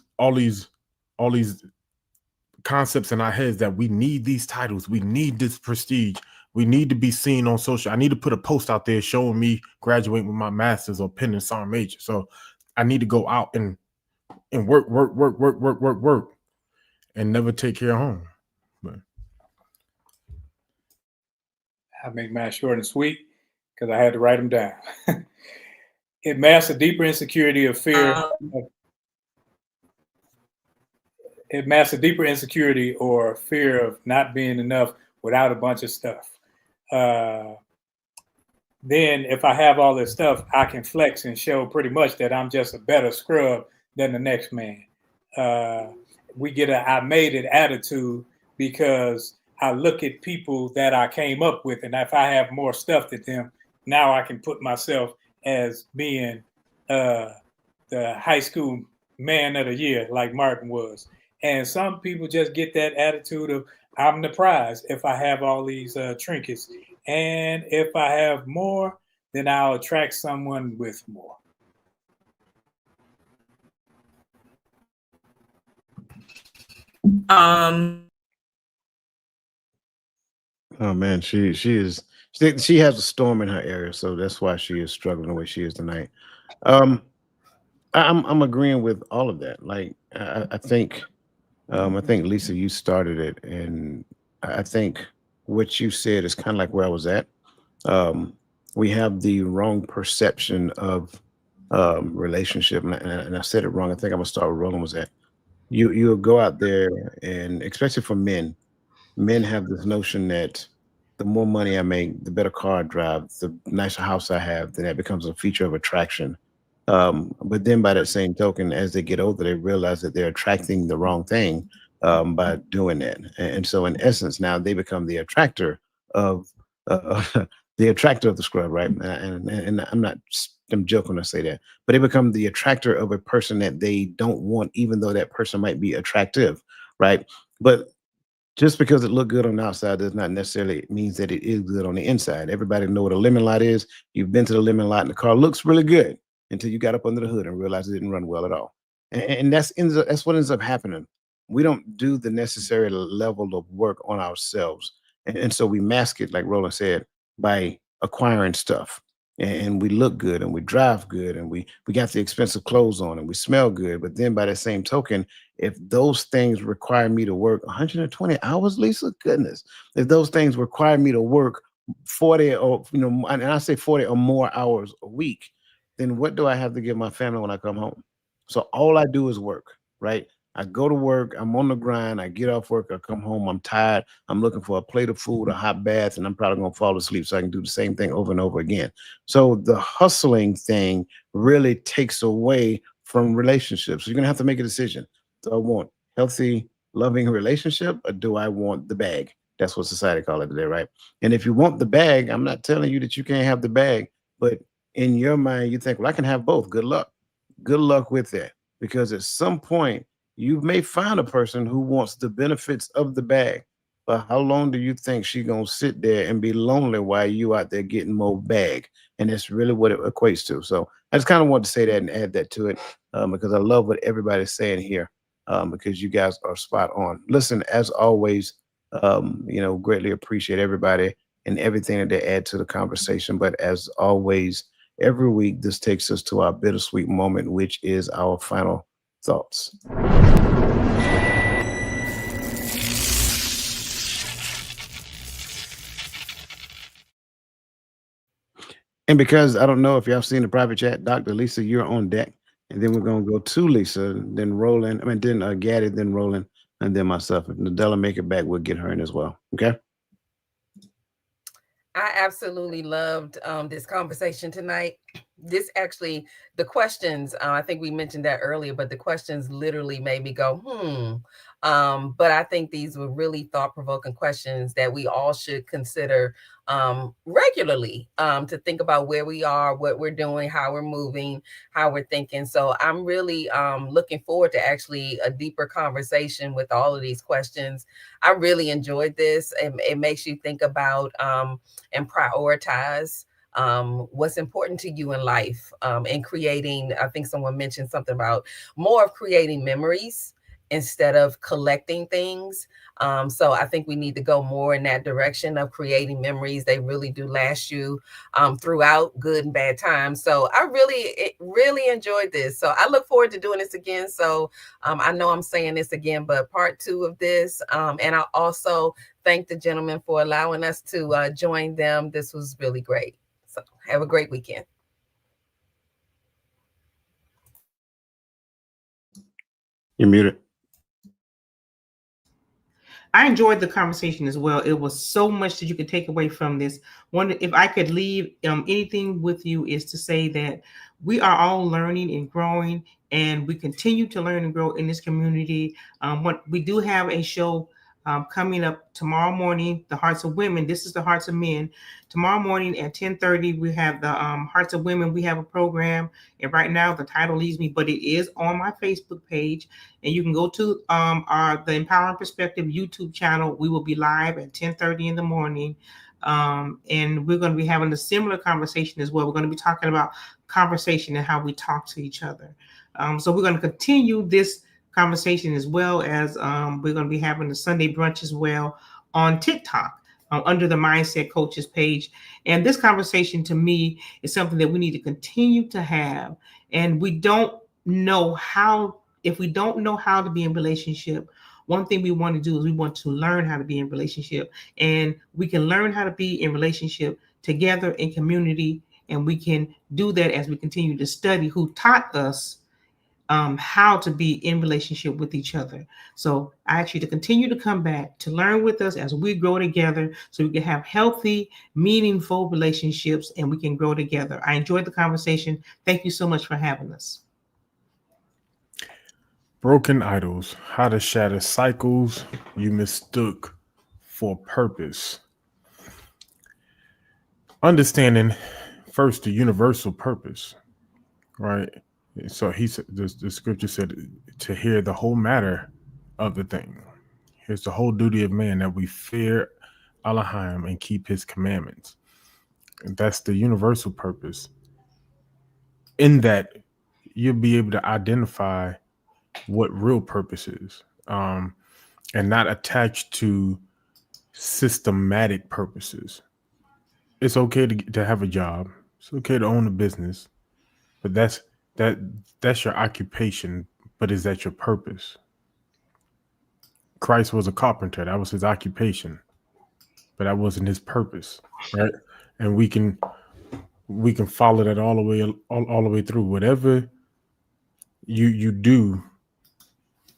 concepts in our heads that we need these titles, we need this prestige, we need to be seen on social. I need to put a post out there showing me graduating with my master's or pen and sergeant major. So I need to go out and work, and never take care of home. But I make mine short and sweet because I had to write them down. It masks a deeper insecurity of fear. It masks a deeper insecurity or fear of not being enough without a bunch of stuff. Then if I have all this stuff, I can flex and show pretty much that I'm just a better scrub than the next man. We get a I made it attitude because I look at people that I came up with, and if I have more stuff than them, now I can put myself as being the high school man of the year like Martin was. And some people just get that attitude of I'm the prize if I have all these trinkets. And if I have more, then I'll attract someone with more. Um, Oh man, she has a storm in her area, so that's why she is struggling the way she is tonight. Um, I'm agreeing with all of that. Like I think Lisa, you started it, and I think what you said is kind of like where I was at. Um, we have the wrong perception of relationship, and I said it wrong. I think I'm gonna start where Roland was at. You'll go out there, and especially for men have this notion that the more money I make, the better car I drive, the nicer house I have, then that becomes a feature of attraction. But then by that same token, as they get older, they realize that they're attracting the wrong thing by doing that. And so in essence, now they become the attractor of uh, the attractor of the scrub, right? And I'm joking when I say that, but they become the attractor of a person that they don't want, even though that person might be attractive, right? But just because it look good on the outside does not necessarily means that it is good on the inside. Everybody know what a lemon lot is. You've been to the lemon lot and the car looks really good until you got up under the hood and realized it didn't run well at all. And that's what ends up happening. We don't do the necessary level of work on ourselves. And so we mask it, like Roland said, by acquiring stuff. And we look good and we drive good and we got the expensive clothes on and we smell good. But then by the same token, if those things require me to work 120 hours, Lisa, goodness, if those things require me to work 40 or, and I say 40 or more hours a week, then what do I have to give my family when I come home? So all I do is work, right? I go to work, I'm on the grind, I get off work, I come home, I'm tired, I'm looking for a plate of food, a hot bath, and I'm probably gonna fall asleep so I can do the same thing over and over again. So the hustling thing really takes away from relationships. So you're gonna have to make a decision. Do I want healthy, loving relationship, or do I want the bag? That's what society call it today, right? And if you want the bag, I'm not telling you that you can't have the bag, but in your mind, you think, well, I can have both. Good luck. Good luck with that. Because at some point, you may find a person who wants the benefits of the bag. But how long do you think she gonna sit there and be lonely while you out there getting more bag? And that's really what it equates to. So I just kind of want to say that and add that to it because I love what everybody's saying here because you guys are spot on. Listen, as always, greatly appreciate everybody and everything that they add to the conversation. But as always, every week, this takes us to our bittersweet moment, which is our final thoughts. And because I don't know if y'all seen the private chat, Dr. Lisa, you're on deck. And then we're going to go to Lisa, then Roland, then Gaddy, then Roland, and then myself. If Nadella make it back, we'll get her in as well. Okay. I absolutely loved this conversation tonight. This actually, the questions, I think we mentioned that earlier, but the questions literally made me go, but I think these were really thought-provoking questions that we all should consider regularly to think about where we are, what we're doing, how we're moving, how we're thinking. So I'm really looking forward to actually a deeper conversation with all of these questions. I really enjoyed this. It makes you think about and prioritize what's important to you in life and creating. I think someone mentioned something about more of creating memories instead of collecting things. So I think we need to go more in that direction of creating memories. They really do last you throughout good and bad times. So I really enjoyed this. So I look forward to doing this again. So I know I'm saying this again, but part 2 of this. And I also thank the gentlemen for allowing us to join them. This was really great. So have a great weekend. You're muted. I enjoyed the conversation as well. It was so much that you could take away from this. One, if I could leave anything with you, is to say that we are all learning and growing, and we continue to learn and grow in this community. What we do have a show coming up tomorrow morning, the Hearts of Women. This is the Hearts of Men. Tomorrow morning at 10:30, we have the Hearts of Women. We have a program, and right now the title leaves me, but it is on my Facebook page, and you can go to the Empowering Perspective YouTube channel. We will be live at 10:30 in the morning, and we're going to be having a similar conversation as well. We're going to be talking about conversation and how we talk to each other. So we're going to continue this conversation, as well as we're going to be having the Sunday brunch as well on TikTok under the Mindset Coaches page. And this conversation, to me, is something that we need to continue to have. And we don't know how, if we don't know how to be in relationship, one thing we want to do is we want to learn how to be in relationship. And we can learn how to be in relationship together in community. And we can do that as we continue to study who taught us how to be in relationship with each other. So I ask you to continue to come back to learn with us as we grow together, so we can have healthy, meaningful relationships and we can grow together. I enjoyed the conversation. Thank you so much for having us. Broken idols, how to shatter cycles you mistook for purpose. Understanding first the universal purpose, right? So he said, the scripture said, to hear the whole matter of the thing. Here's the whole duty of man, that we fear Elohim and keep his commandments. And that's the universal purpose. In that, you'll be able to identify what real purpose is, and not attached to systematic purposes. It's okay to have a job. It's okay to own a business, but that's your occupation. But is that your purpose? Christ was a carpenter. That was his occupation, but that wasn't his purpose, right? And we can follow that all the way through. Whatever you do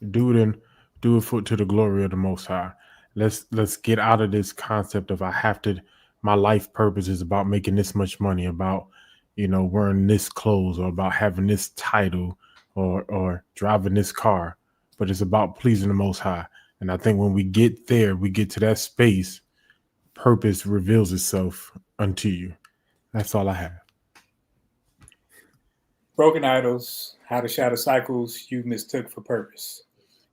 it for to the glory of the Most High. Let's get out of this concept of my life purpose is about making this much money, about wearing this clothes, or about having this title, or driving this car, but it's about pleasing the Most High. And I think when we get there, we get to that space, purpose reveals itself unto you. That's all I have. Broken idols, how to shatter cycles you mistook for purpose.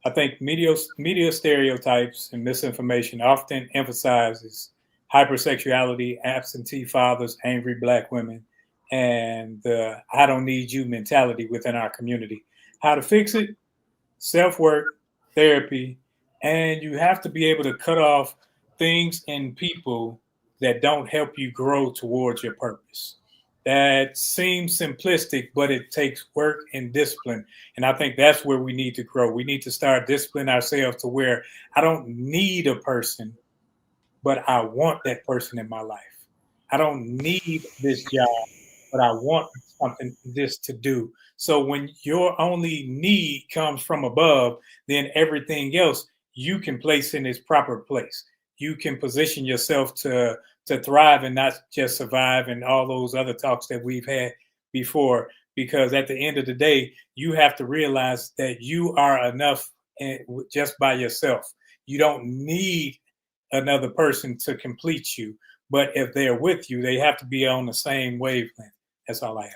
I think media stereotypes and misinformation often emphasizes hypersexuality, absentee fathers, angry Black women, and the I don't need you mentality within our community. How to fix it? Self-work, therapy, and you have to be able to cut off things and people that don't help you grow towards your purpose. That seems simplistic, but it takes work and discipline. And I think that's where we need to grow. We need to start disciplining ourselves to where I don't need a person, but I want that person in my life. I don't need this job, but I want this to do. So when your only need comes from above, then everything else you can place in its proper place. You can position yourself to thrive and not just survive, and all those other talks that we've had before. Because at the end of the day, you have to realize that you are enough just by yourself. You don't need another person to complete you. But if they're with you, they have to be on the same wavelength. That's all I have.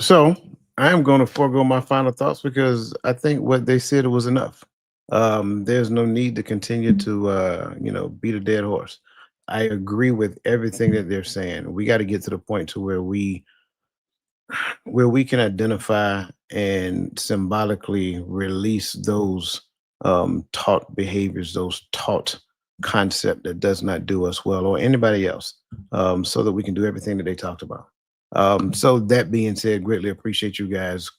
So I am going to forego my final thoughts because I think what they said was enough. There's no need to continue to, beat a dead horse. I agree with everything that they're saying. We got to get to the point to where we can identify and symbolically release those taught behaviors, those taught concept that does not do us well, or anybody else, so that we can do everything that they talked about. So that being said, greatly appreciate you guys.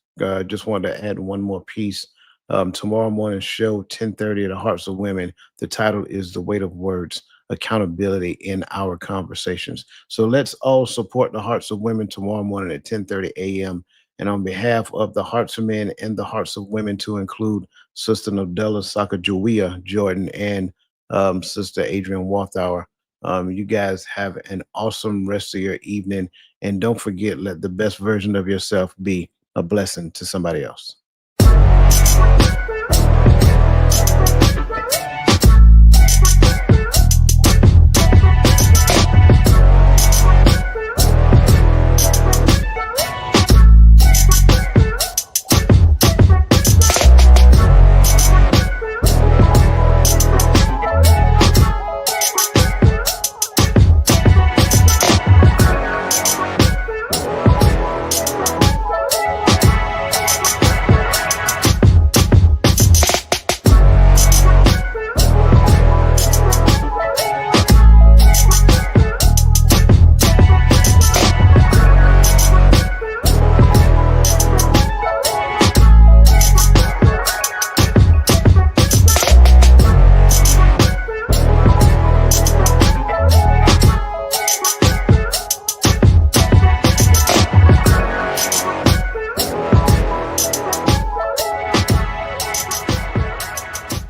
Just wanted to add one more piece. Tomorrow morning show, 10:30 at the Hearts of Women. The title is The Weight of Words, Accountability in Our Conversations. So let's all support the Hearts of Women tomorrow morning at 10:30 a.m. And on behalf of the Hearts of Men and the Hearts of Women, to include Sister Nodella Sacagawea Jordan and Sister Adrian Walthour, you guys have an awesome rest of your evening. And don't forget, let the best version of yourself be a blessing to somebody else.